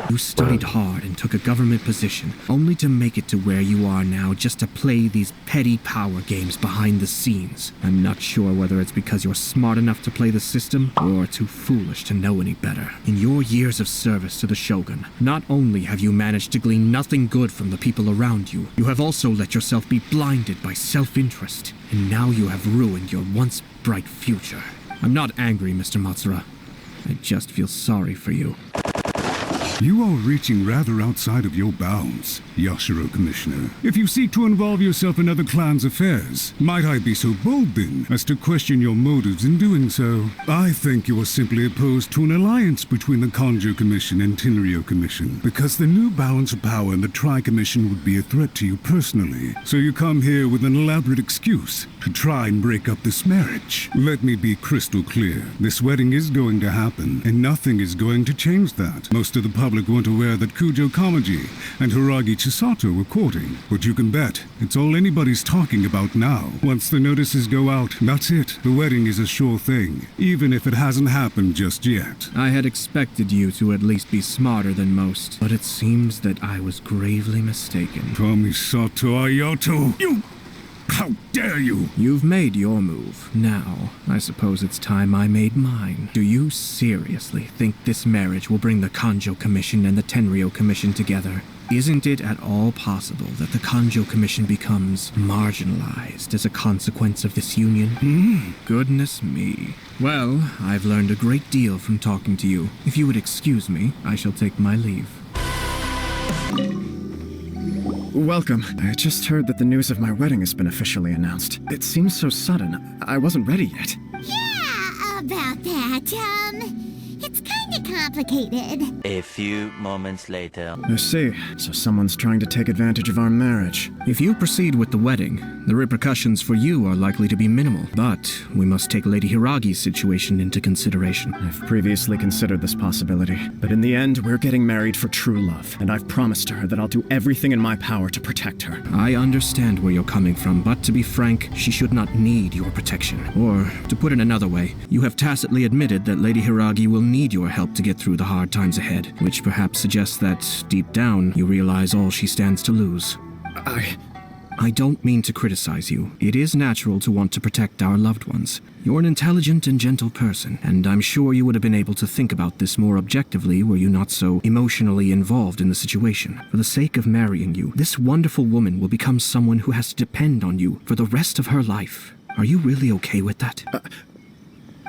You studied hard and took a government position, only to make it to where you are now just to play these petty power games behind the scenes. I'm not sure whether it's because you're smart enough to play the system, or too foolish to know any better. In your years of service to the Shogun, not only have you managed to glean nothing good from the people around you, you have also let yourself be blinded by self-interest, and now you have ruined your once bright future. I'm not angry, Mr. Matsura. I just feel sorry for you. You are reaching rather outside of your bounds, Yashiro Commissioner. If you seek to involve yourself in other clans' affairs, might I be so bold then as to question your motives in doing so? I think you are simply opposed to an alliance between the Kanjo Commission and Tenryo Commission, because the new balance of power in the Tri-Commission would be a threat to you personally. So you come here with an elaborate excuse to try and break up this marriage. Let me be crystal clear. This wedding is going to happen, and nothing is going to change that. Most of the public weren't aware that Kujo Kamaji and Hiragi Chisato were courting, but you can bet it's all anybody's talking about now. Once the notices go out, that's it. The wedding is a sure thing, even if it hasn't happened just yet. I had expected you to at least be smarter than most, but it seems that I was gravely mistaken. Kamisato Ayato, you... How dare you! You've made your move. Now, I suppose it's time I made mine. Do you seriously think this marriage will bring the Kanjo Commission and the Tenryo Commission together? Isn't it at all possible that the Kanjo Commission becomes marginalized as a consequence of this union? Goodness me. Well, I've learned a great deal from talking to you. If you would excuse me, I shall take my leave. Welcome. I just heard that the news of my wedding has been officially announced. It seems so sudden. I wasn't ready yet. Yeah, about that, it's kind kinda complicated. A few moments later. I see. So someone's trying to take advantage of our marriage. If you proceed with the wedding, the repercussions for you are likely to be minimal. But we must take Lady Hiragi's situation into consideration. I've previously considered this possibility. But in the end, we're getting married for true love. And I've promised her that I'll do everything in my power to protect her. I understand where you're coming from, but to be frank, she should not need your protection. Or, to put it another way, you have tacitly admitted that Lady Hiragi will need your help to get through the hard times ahead, which perhaps suggests that, deep down, you realize all she stands to lose. I don't mean to criticize you. It is natural to want to protect our loved ones. You're an intelligent and gentle person, and I'm sure you would have been able to think about this more objectively were you not so emotionally involved in the situation. For the sake of marrying you, this wonderful woman will become someone who has to depend on you for the rest of her life. Are you really okay with that?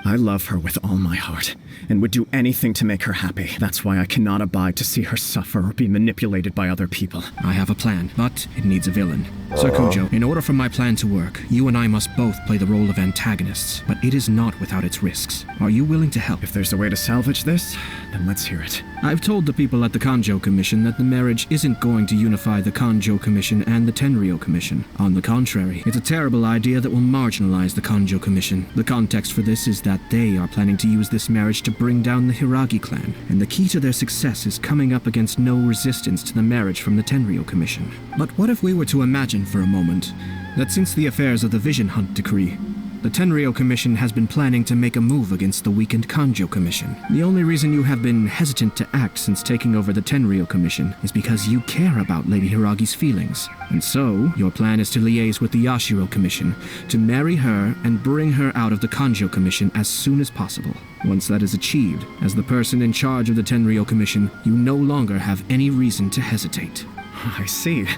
I love her with all my heart, and would do anything to make her happy. That's why I cannot abide to see her suffer or be manipulated by other people. I have a plan, but it needs a villain. Sir Kujo, in order for my plan to work, you and I must both play the role of antagonists, but it is not without its risks. Are you willing to help? If there's a way to salvage this, then let's hear it. I've told the people at the Kanjo Commission that the marriage isn't going to unify the Kanjo Commission and the Tenryou Commission. On the contrary, it's a terrible idea that will marginalize the Kanjo Commission. The context for this is that they are planning to use this marriage to bring down the Hiragi clan, and the key to their success is coming up against no resistance to the marriage from the Tenryou Commission. But what if we were to imagine for a moment that since the affairs of the Vision Hunt decree, the Tenryou Commission has been planning to make a move against the weakened Kanjo Commission. The only reason you have been hesitant to act since taking over the Tenryou Commission is because you care about Lady Hiragi's feelings. And so, your plan is to liaise with the Yashiro Commission, to marry her and bring her out of the Kanjo Commission as soon as possible. Once that is achieved, as the person in charge of the Tenryou Commission, you no longer have any reason to hesitate. I see.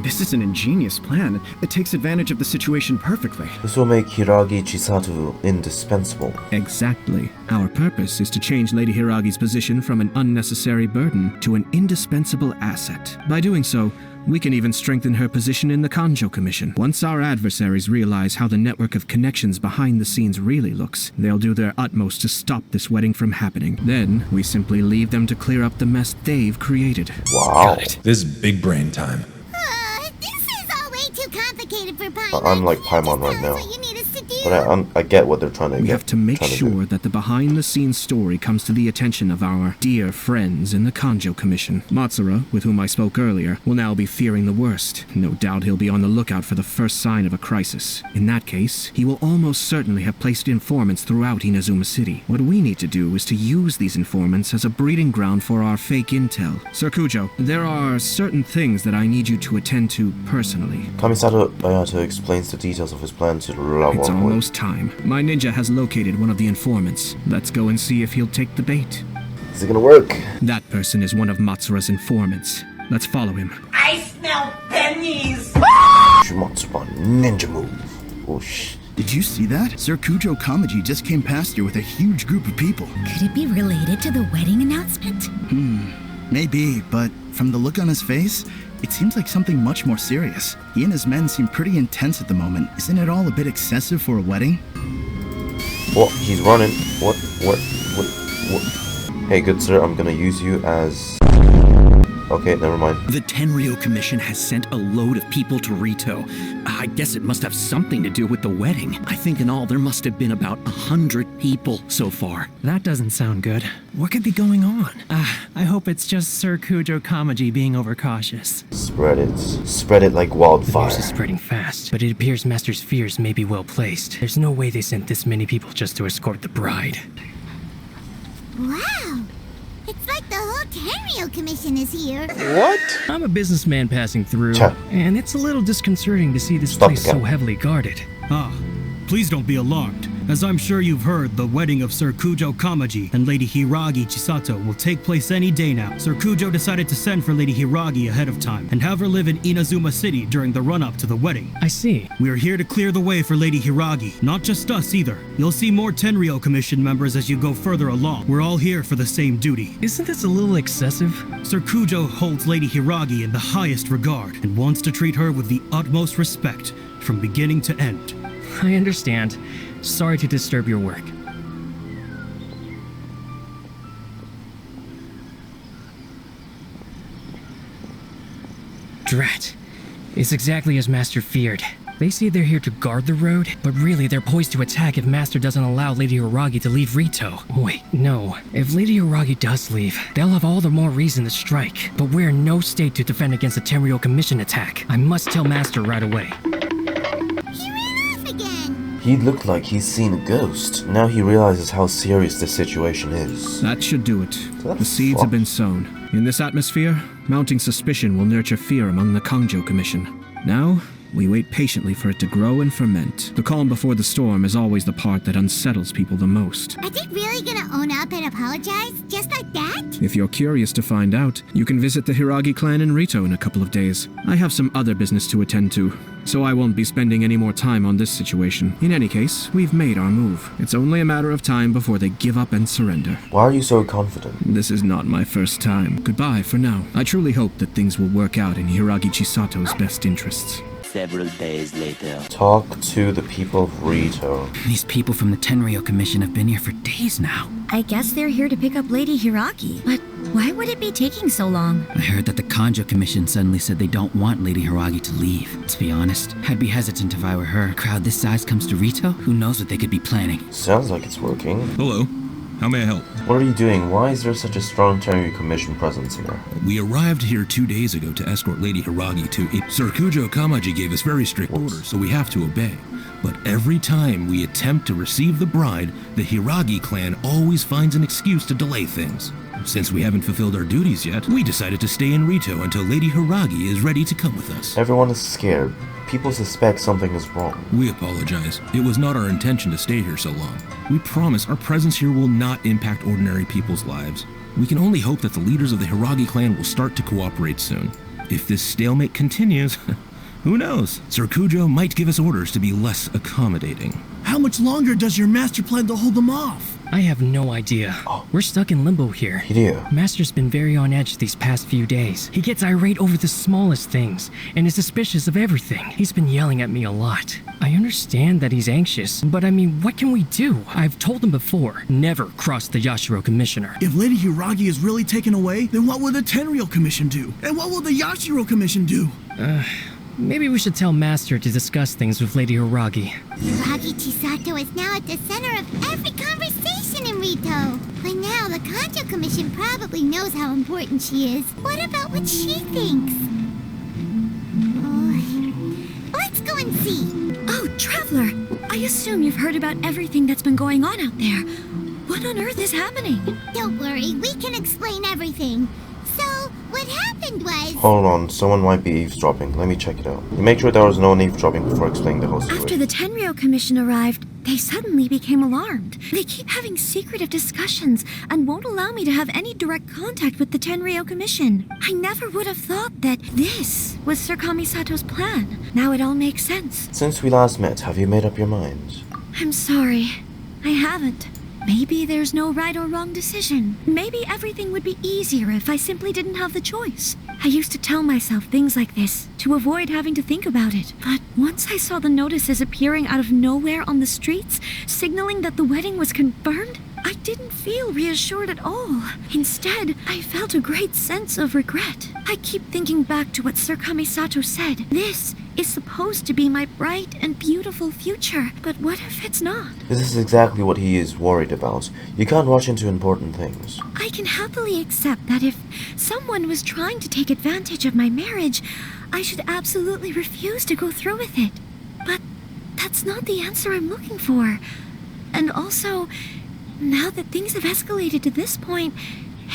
This is an ingenious plan. It takes advantage of the situation perfectly. This will make Hiragi Chisato indispensable. Exactly. Our purpose is to change Lady Hiragi's position from an unnecessary burden to an indispensable asset. By doing so, we can even strengthen her position in the Kanjo Commission. Once our adversaries realize how the network of connections behind the scenes really looks, they'll do their utmost to stop this wedding from happening. Then, we simply leave them to clear up the mess they've created. Wow. Got it. This is big brain time. This is all way too complicated for Paimon. I'm like Paimon right now. What you need us to do. But I get what they're trying to We have to make sure that the behind-the-scenes story comes to the attention of our dear friends in the Kanjo Commission. Matsura, with whom I spoke earlier, will now be fearing the worst. No doubt he'll be on the lookout for the first sign of a crisis. In that case, he will almost certainly have placed informants throughout Inazuma City. What we need to do is to use these informants as a breeding ground for our fake intel. Sir Kujo, there are certain things that I need you to attend to personally. Kamisato Ayato explains the details of his plan to Lawa. It's almost time. My ninja has located one of the informants. Let's go and see if he'll take the bait. Is it gonna work? That person is one of Matsura's informants. Let's follow him. I smell pennies! Matsura ninja move. Oh shit. Did you see that? Sir Kujo Kamaji just came past here with a huge group of people. Could it be related to the wedding announcement? Maybe, but from the look on his face, it seems like something much more serious. He and his men seem pretty intense at the moment. Isn't it all a bit excessive for a wedding? What? He's running. What? Hey, good sir, I'm gonna use you as... Okay, never mind. The Tenryou Commission has sent a load of people to Rito. I guess it must have something to do with the wedding. I think in all there must have been about 100 people so far. That doesn't sound good. What could be going on? I hope it's just Sir Kujo Kamaji being overcautious. Spread it like wildfire. The news is spreading fast, but it appears Master's fears may be well placed. There's no way they sent this many people just to escort the bride. Wow. It's like the whole Tenryou Commission is here. What? I'm a businessman passing through, and it's a little disconcerting to see this Stop place the so heavily guarded. Please don't be alarmed. As I'm sure you've heard, the wedding of Sir Kujo Kamaji and Lady Hiragi Chisato will take place any day now. Sir Kujo decided to send for Lady Hiragi ahead of time and have her live in Inazuma City during the run-up to the wedding. I see. We are here to clear the way for Lady Hiragi. Not just us either. You'll see more Tenryou Commission members as you go further along. We're all here for the same duty. Isn't this a little excessive? Sir Kujo holds Lady Hiragi in the highest regard and wants to treat her with the utmost respect from beginning to end. I understand. Sorry to disturb your work. Drat. It's exactly as Master feared. They say they're here to guard the road, but really they're poised to attack if Master doesn't allow Lady Hiragi to leave Rito. Wait, no. If Lady Hiragi does leave, they'll have all the more reason to strike. But we're in no state to defend against a Tenryou Commission attack. I must tell Master right away. He ran off again! He looked like he's seen a ghost. Now he realizes how serious the situation is. That should do it. The seeds have been sown. In this atmosphere, mounting suspicion will nurture fear among the Kangjo Commission. Now, we wait patiently for it to grow and ferment. The calm before the storm is always the part that unsettles people the most. Are they really gonna own up and apologize? Just like that? If you're curious to find out, you can visit the Hiragi clan in Rito in a couple of days. I have some other business to attend to, so I won't be spending any more time on this situation. In any case, we've made our move. It's only a matter of time before they give up and surrender. Why are you so confident? This is not my first time. Goodbye for now. I truly hope that things will work out in Hiragi Chisato's best interests. Several days later. Talk to the people of Rito. These people from the Tenryou Commission have been here for days now. I guess they're here to pick up Lady Hiragi. But why would it be taking so long? I heard that the Kangjo Commission suddenly said they don't want Lady Hiragi to leave. To be honest, I'd be hesitant if I were her. A crowd this size comes to Rito? Who knows what they could be planning? Sounds like it's working. Hello. How may I help? What are you doing? Why is there such a strong Tenryou Commission presence here? We arrived here 2 days ago to escort Lady Hiragi to Sir Kujo Kamaji gave us very strict orders, so we have to obey. But every time we attempt to receive the bride, the Hiragi clan always finds an excuse to delay things. Since we haven't fulfilled our duties yet, we decided to stay in Rito until Lady Hiragi is ready to come with us. Everyone is scared. People suspect something is wrong. We apologize. It was not our intention to stay here so long. We promise our presence here will not impact ordinary people's lives. We can only hope that the leaders of the Hiragi clan will start to cooperate soon. If this stalemate continues, who knows? Sir Kujo might give us orders to be less accommodating. How much longer does your master plan to hold them off? I have no idea. We're stuck in limbo here. Hideo. Master's been very on edge these past few days. He gets irate over the smallest things, and is suspicious of everything. He's been yelling at me a lot. I understand that he's anxious, but I mean, what can we do? I've told him before, never cross the Yashiro Commissioner. If Lady Hiragi is really taken away, then what will the Tenryou Commission do? And what will the Yashiro Commission do? Maybe we should tell Master to discuss things with Lady Hiragi. Hiragi Chisato is now at the center of every conversation in Rito. By now, the Kangjo Commission probably knows how important she is. What about what she thinks? Let's go and see. Oh, Traveler! I assume you've heard about everything that's been going on out there. What on earth is happening? Don't worry, we can explain everything. So, what happened was... Hold on, someone might be eavesdropping. Let me check it out. You make sure there was no eavesdropping before explaining the whole situation. After the Tenryou Commission arrived, they suddenly became alarmed. They keep having secretive discussions and won't allow me to have any direct contact with the Tenryou Commission. I never would have thought that this was Sir Kamisato's plan. Now it all makes sense. Since we last met, have you made up your mind? I'm sorry. I haven't. Maybe there's no right or wrong decision. Maybe everything would be easier if I simply didn't have the choice. I used to tell myself things like this to avoid having to think about it. But once I saw the notices appearing out of nowhere on the streets, signaling that the wedding was confirmed, I didn't feel reassured at all. Instead, I felt a great sense of regret. I keep thinking back to what Sir Kamisato said. This is supposed to be my bright and beautiful future, but what if it's not? This is exactly what he is worried about. You can't rush into important things. I can happily accept that if someone was trying to take advantage of my marriage, I should absolutely refuse to go through with it. But that's not the answer I'm looking for. And also, now that things have escalated to this point,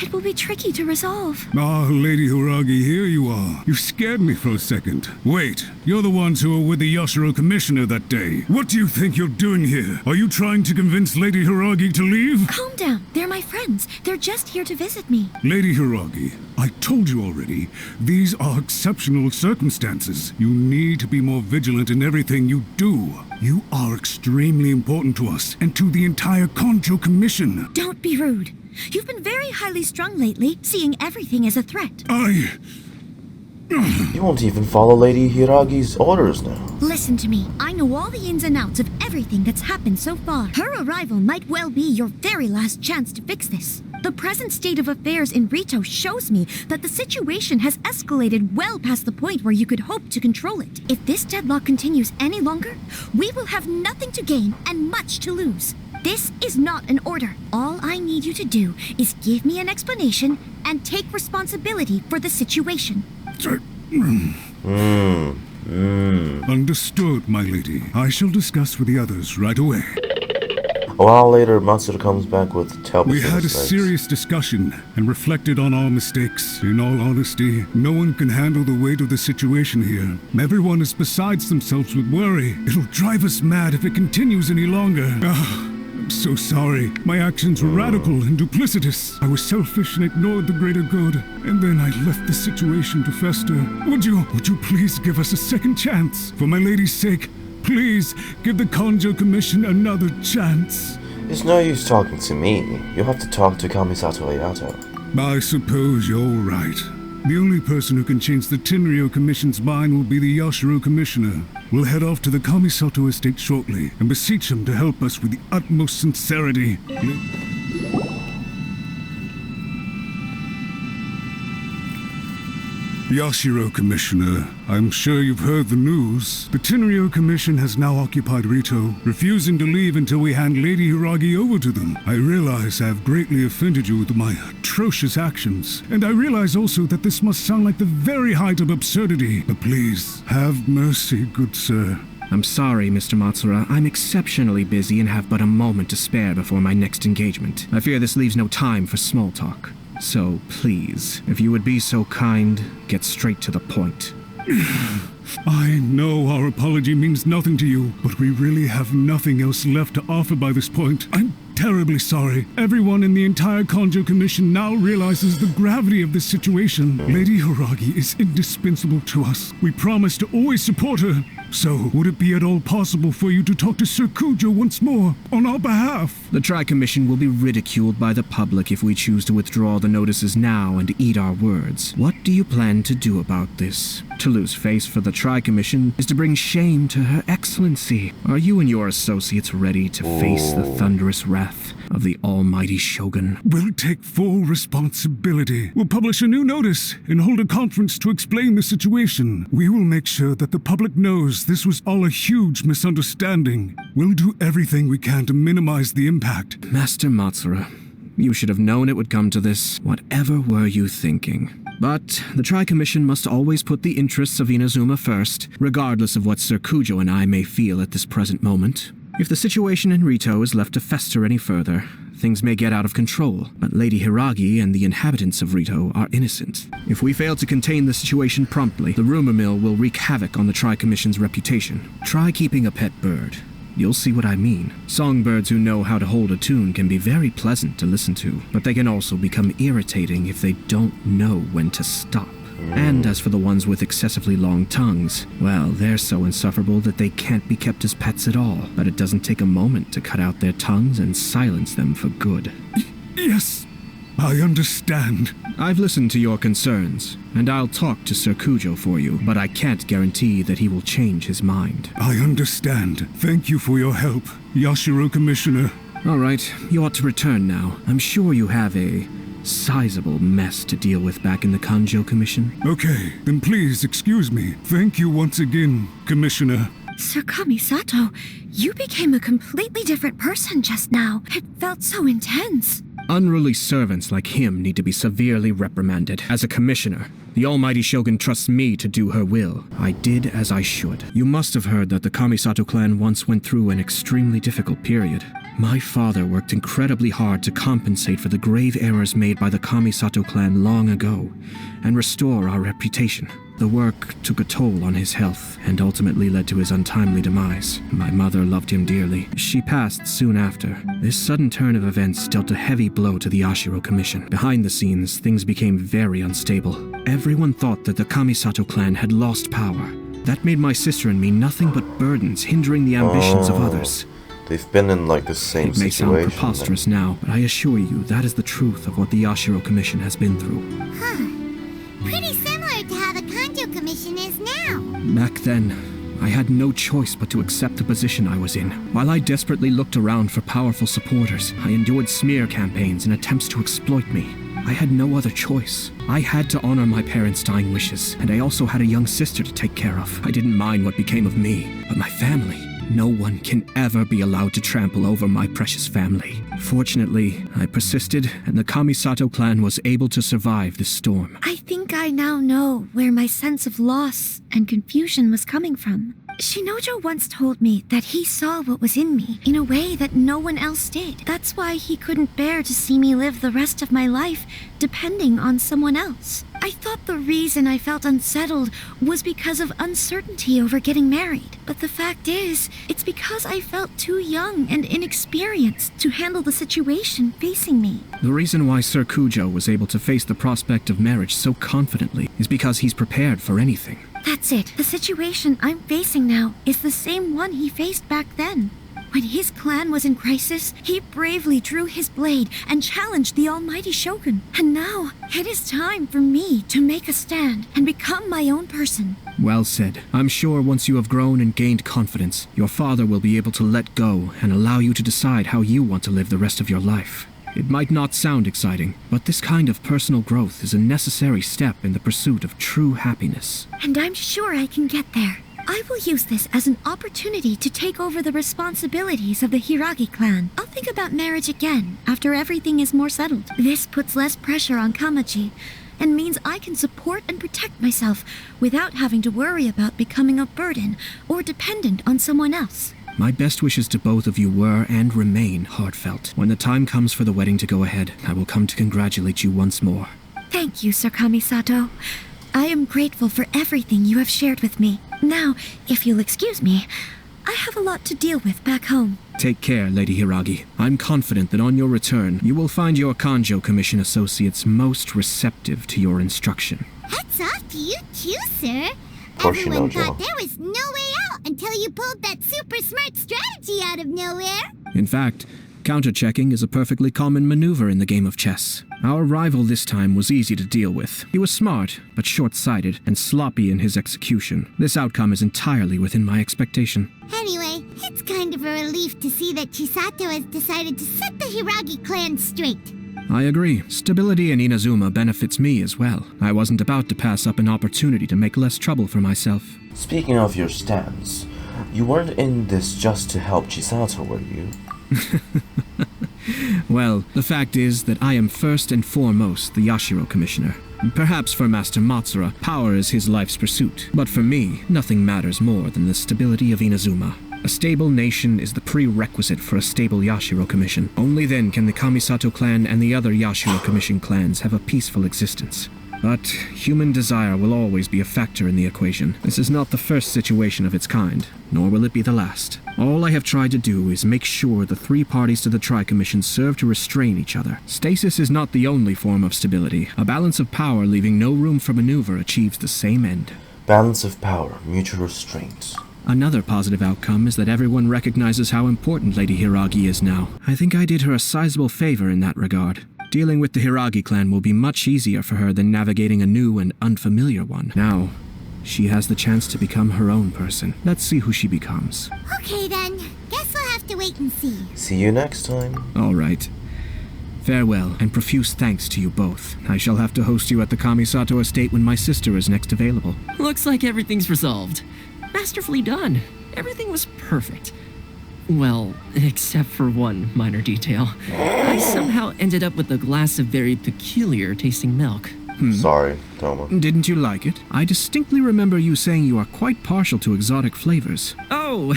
it will be tricky to resolve. Ah, Lady Hiragi, here you are. You scared me for a second. Wait, you're the ones who were with the Yashiro Commissioner that day. What do you think you're doing here? Are you trying to convince Lady Hiragi to leave? Calm down. They're my friends. They're just here to visit me. Lady Hiragi, I told you already, these are exceptional circumstances. You need to be more vigilant in everything you do. You are extremely important to us and to the entire Kangjo Commission. Don't be rude. You've been very highly strung lately, seeing everything as a threat. You won't even follow Lady Hiragi's orders now. Listen to me. I know all the ins and outs of everything that's happened so far. Her arrival might well be your very last chance to fix this. The present state of affairs in Rito shows me that the situation has escalated well past the point where you could hope to control it. If this deadlock continues any longer, we will have nothing to gain and much to lose. This is not an order. All I need you to do is give me an explanation and take responsibility for the situation. Understood, my lady. I shall discuss with the others right away. A while later, Matsuda comes back with tail We between had a his legs. serious discussion and reflected on our mistakes. In all honesty, no one can handle the weight of the situation here. Everyone is besides themselves with worry. It'll drive us mad if it continues any longer. I'm so sorry. My actions were radical and duplicitous. I was selfish and ignored the greater good. And then I left the situation to fester. Would you please give us a second chance? For my lady's sake, please give the Kanjo Commission another chance. It's no use talking to me. You'll have to talk to Kamisato Ayato. I suppose you're right. The only person who can change the Tenryo Commission's mind will be the Yashiro Commissioner. We'll head off to the Kamisato estate shortly and beseech him to help us with the utmost sincerity. Yashiro Commissioner, I'm sure you've heard the news. The Tenryo Commission has now occupied Rito, refusing to leave until we hand Lady Hiragi over to them. I realize I have greatly offended you with my atrocious actions, and I realize also that this must sound like the very height of absurdity. But please, have mercy, good sir. I'm sorry, Mr. Matsura. I'm exceptionally busy and have but a moment to spare before my next engagement. I fear this leaves no time for small talk. So, please, if you would be so kind, get straight to the point. I know our apology means nothing to you, but we really have nothing else left to offer by this point. I'm terribly sorry. Everyone in the entire Kanjo Commission now realizes the gravity of this situation. Lady Hiragi is indispensable to us. We promise to always support her. So, would it be at all possible for you to talk to Sir Kujo once more, on our behalf? The Tri-Commission will be ridiculed by the public if we choose to withdraw the notices now and eat our words. What do you plan to do about this? To lose face for the Tri-Commission is to bring shame to Her Excellency. Are you and your associates ready to face the thunderous wrath of the almighty Shogun? We'll take full responsibility. We'll publish a new notice and hold a conference to explain the situation. We will make sure that the public knows this was all a huge misunderstanding. We'll do everything we can to minimize the impact. Master Matsura, you should have known it would come to this. Whatever were you thinking? But the Tri-Commission must always put the interests of Inazuma first, regardless of what Sir Kujo and I may feel at this present moment. If the situation in Rito is left to fester any further, things may get out of control, but Lady Hiragi and the inhabitants of Rito are innocent. If we fail to contain the situation promptly, the rumor mill will wreak havoc on the Tri-Commission's reputation. Try keeping a pet bird. You'll see what I mean. Songbirds who know how to hold a tune can be very pleasant to listen to, but they can also become irritating if they don't know when to stop. And as for the ones with excessively long tongues, well, they're so insufferable that they can't be kept as pets at all. But it doesn't take a moment to cut out their tongues and silence them for good. Yes, I understand. I've listened to your concerns, and I'll talk to Sir Kujo for you, but I can't guarantee that he will change his mind. I understand. Thank you for your help, Yashiro Commissioner. All right, you ought to return now. I'm sure you have a sizable mess to deal with back in the Kanjo Commission. Okay, then please excuse me. Thank you once again, Commissioner. Sir Kamisato, you became a completely different person just now. It felt so intense. Unruly servants like him need to be severely reprimanded. As a commissioner, the almighty Shogun trusts me to do her will. I did as I should. You must have heard that the Kamisato clan once went through an extremely difficult period. My father worked incredibly hard to compensate for the grave errors made by the Kamisato clan long ago, and restore our reputation. The work took a toll on his health, and ultimately led to his untimely demise. My mother loved him dearly. She passed soon after. This sudden turn of events dealt a heavy blow to the Yashiro Commission. Behind the scenes, things became very unstable. Everyone thought that the Kamisato clan had lost power. That made my sister and me nothing but burdens, hindering the ambitions of others. They've been in like the same situation. It may sound preposterous now, but I assure you that is the truth of what the Yashiro Commission has been through. Huh. Pretty similar to how the Kanjo Commission is now. Back then, I had no choice but to accept the position I was in. While I desperately looked around for powerful supporters, I endured smear campaigns and attempts to exploit me. I had no other choice. I had to honor my parents' dying wishes, and I also had a young sister to take care of. I didn't mind what became of me, but my family. No one can ever be allowed to trample over my precious family. Fortunately, I persisted, and the Kamisato clan was able to survive this storm. I think I now know where my sense of loss and confusion was coming from. Shinojo once told me that he saw what was in me in a way that no one else did. That's why he couldn't bear to see me live the rest of my life depending on someone else. I thought the reason I felt unsettled was because of uncertainty over getting married. But the fact is, it's because I felt too young and inexperienced to handle the situation facing me. The reason why Sir Kujo was able to face the prospect of marriage so confidently is because he's prepared for anything. That's it. The situation I'm facing now is the same one he faced back then. When his clan was in crisis, he bravely drew his blade and challenged the almighty Shogun. And now, it is time for me to make a stand and become my own person. Well said. I'm sure once you have grown and gained confidence, your father will be able to let go and allow you to decide how you want to live the rest of your life. It might not sound exciting, but this kind of personal growth is a necessary step in the pursuit of true happiness. And I'm sure I can get there. I will use this as an opportunity to take over the responsibilities of the Hiragi clan. I'll think about marriage again after everything is more settled. This puts less pressure on Kamaji and means I can support and protect myself without having to worry about becoming a burden or dependent on someone else. My best wishes to both of you were and remain heartfelt. When the time comes for the wedding to go ahead, I will come to congratulate you once more. Thank you, Sir Kamisato. I am grateful for everything you have shared with me. Now, if you'll excuse me, I have a lot to deal with back home. Take care, Lady Hiragi. I'm confident that on your return, you will find your Kanjo Commission associates most receptive to your instruction. Hats off to you too, sir. Poor Everyone Shinojo. thought there was no way out until you pulled that super smart strategy out of nowhere. In fact, counter-checking is a perfectly common maneuver in the game of chess. Our rival this time was easy to deal with. He was smart, but short-sighted, and sloppy in his execution. This outcome is entirely within my expectation. Anyway, it's kind of a relief to see that Chisato has decided to set the Hiragi clan straight. I agree. Stability in Inazuma benefits me as well. I wasn't about to pass up an opportunity to make less trouble for myself. Speaking of your stance, you weren't in this just to help Chisato, were you? Well, the fact is that I am first and foremost the Yashiro Commissioner. Perhaps for Master Matsura, power is his life's pursuit. But for me, nothing matters more than the stability of Inazuma. A stable nation is the prerequisite for a stable Yashiro Commission. Only then can the Kamisato clan and the other Yashiro Commission clans have a peaceful existence. But human desire will always be a factor in the equation. This is not the first situation of its kind, nor will it be the last. All I have tried to do is make sure the three parties to the Tri-Commission serve to restrain each other. Stasis is not the only form of stability. A balance of power leaving no room for maneuver achieves the same end. Balance of power, mutual restraint. Another positive outcome is that everyone recognizes how important Lady Hiragi is now. I think I did her a sizable favor in that regard. Dealing with the Hiragi clan will be much easier for her than navigating a new and unfamiliar one. Now, she has the chance to become her own person. Let's see who she becomes. Okay then, guess we'll have to wait and see. See you next time. All right. Farewell, and profuse thanks to you both. I shall have to host you at the Kamisato estate when my sister is next available. Looks like everything's resolved. Masterfully done. Everything was perfect. Well, except for one minor detail. I somehow ended up with a glass of very peculiar tasting milk. Sorry, Thoma. Didn't you like it? I distinctly remember you saying you are quite partial to exotic flavors. Oh,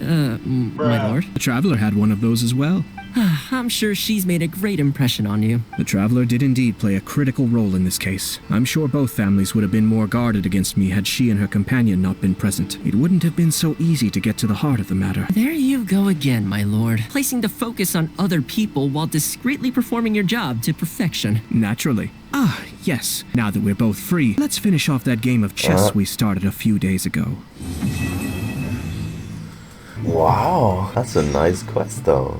my lord. The Traveler had one of those as well. I'm sure she's made a great impression on you. The Traveler did indeed play a critical role in this case. I'm sure both families would have been more guarded against me had she and her companion not been present. It wouldn't have been so easy to get to the heart of the matter. There you go again, my lord. Placing the focus on other people while discreetly performing your job to perfection. Naturally. Ah, yes. Now that we're both free, let's finish off that game of chess we started a few days ago. Wow, that's a nice quest though.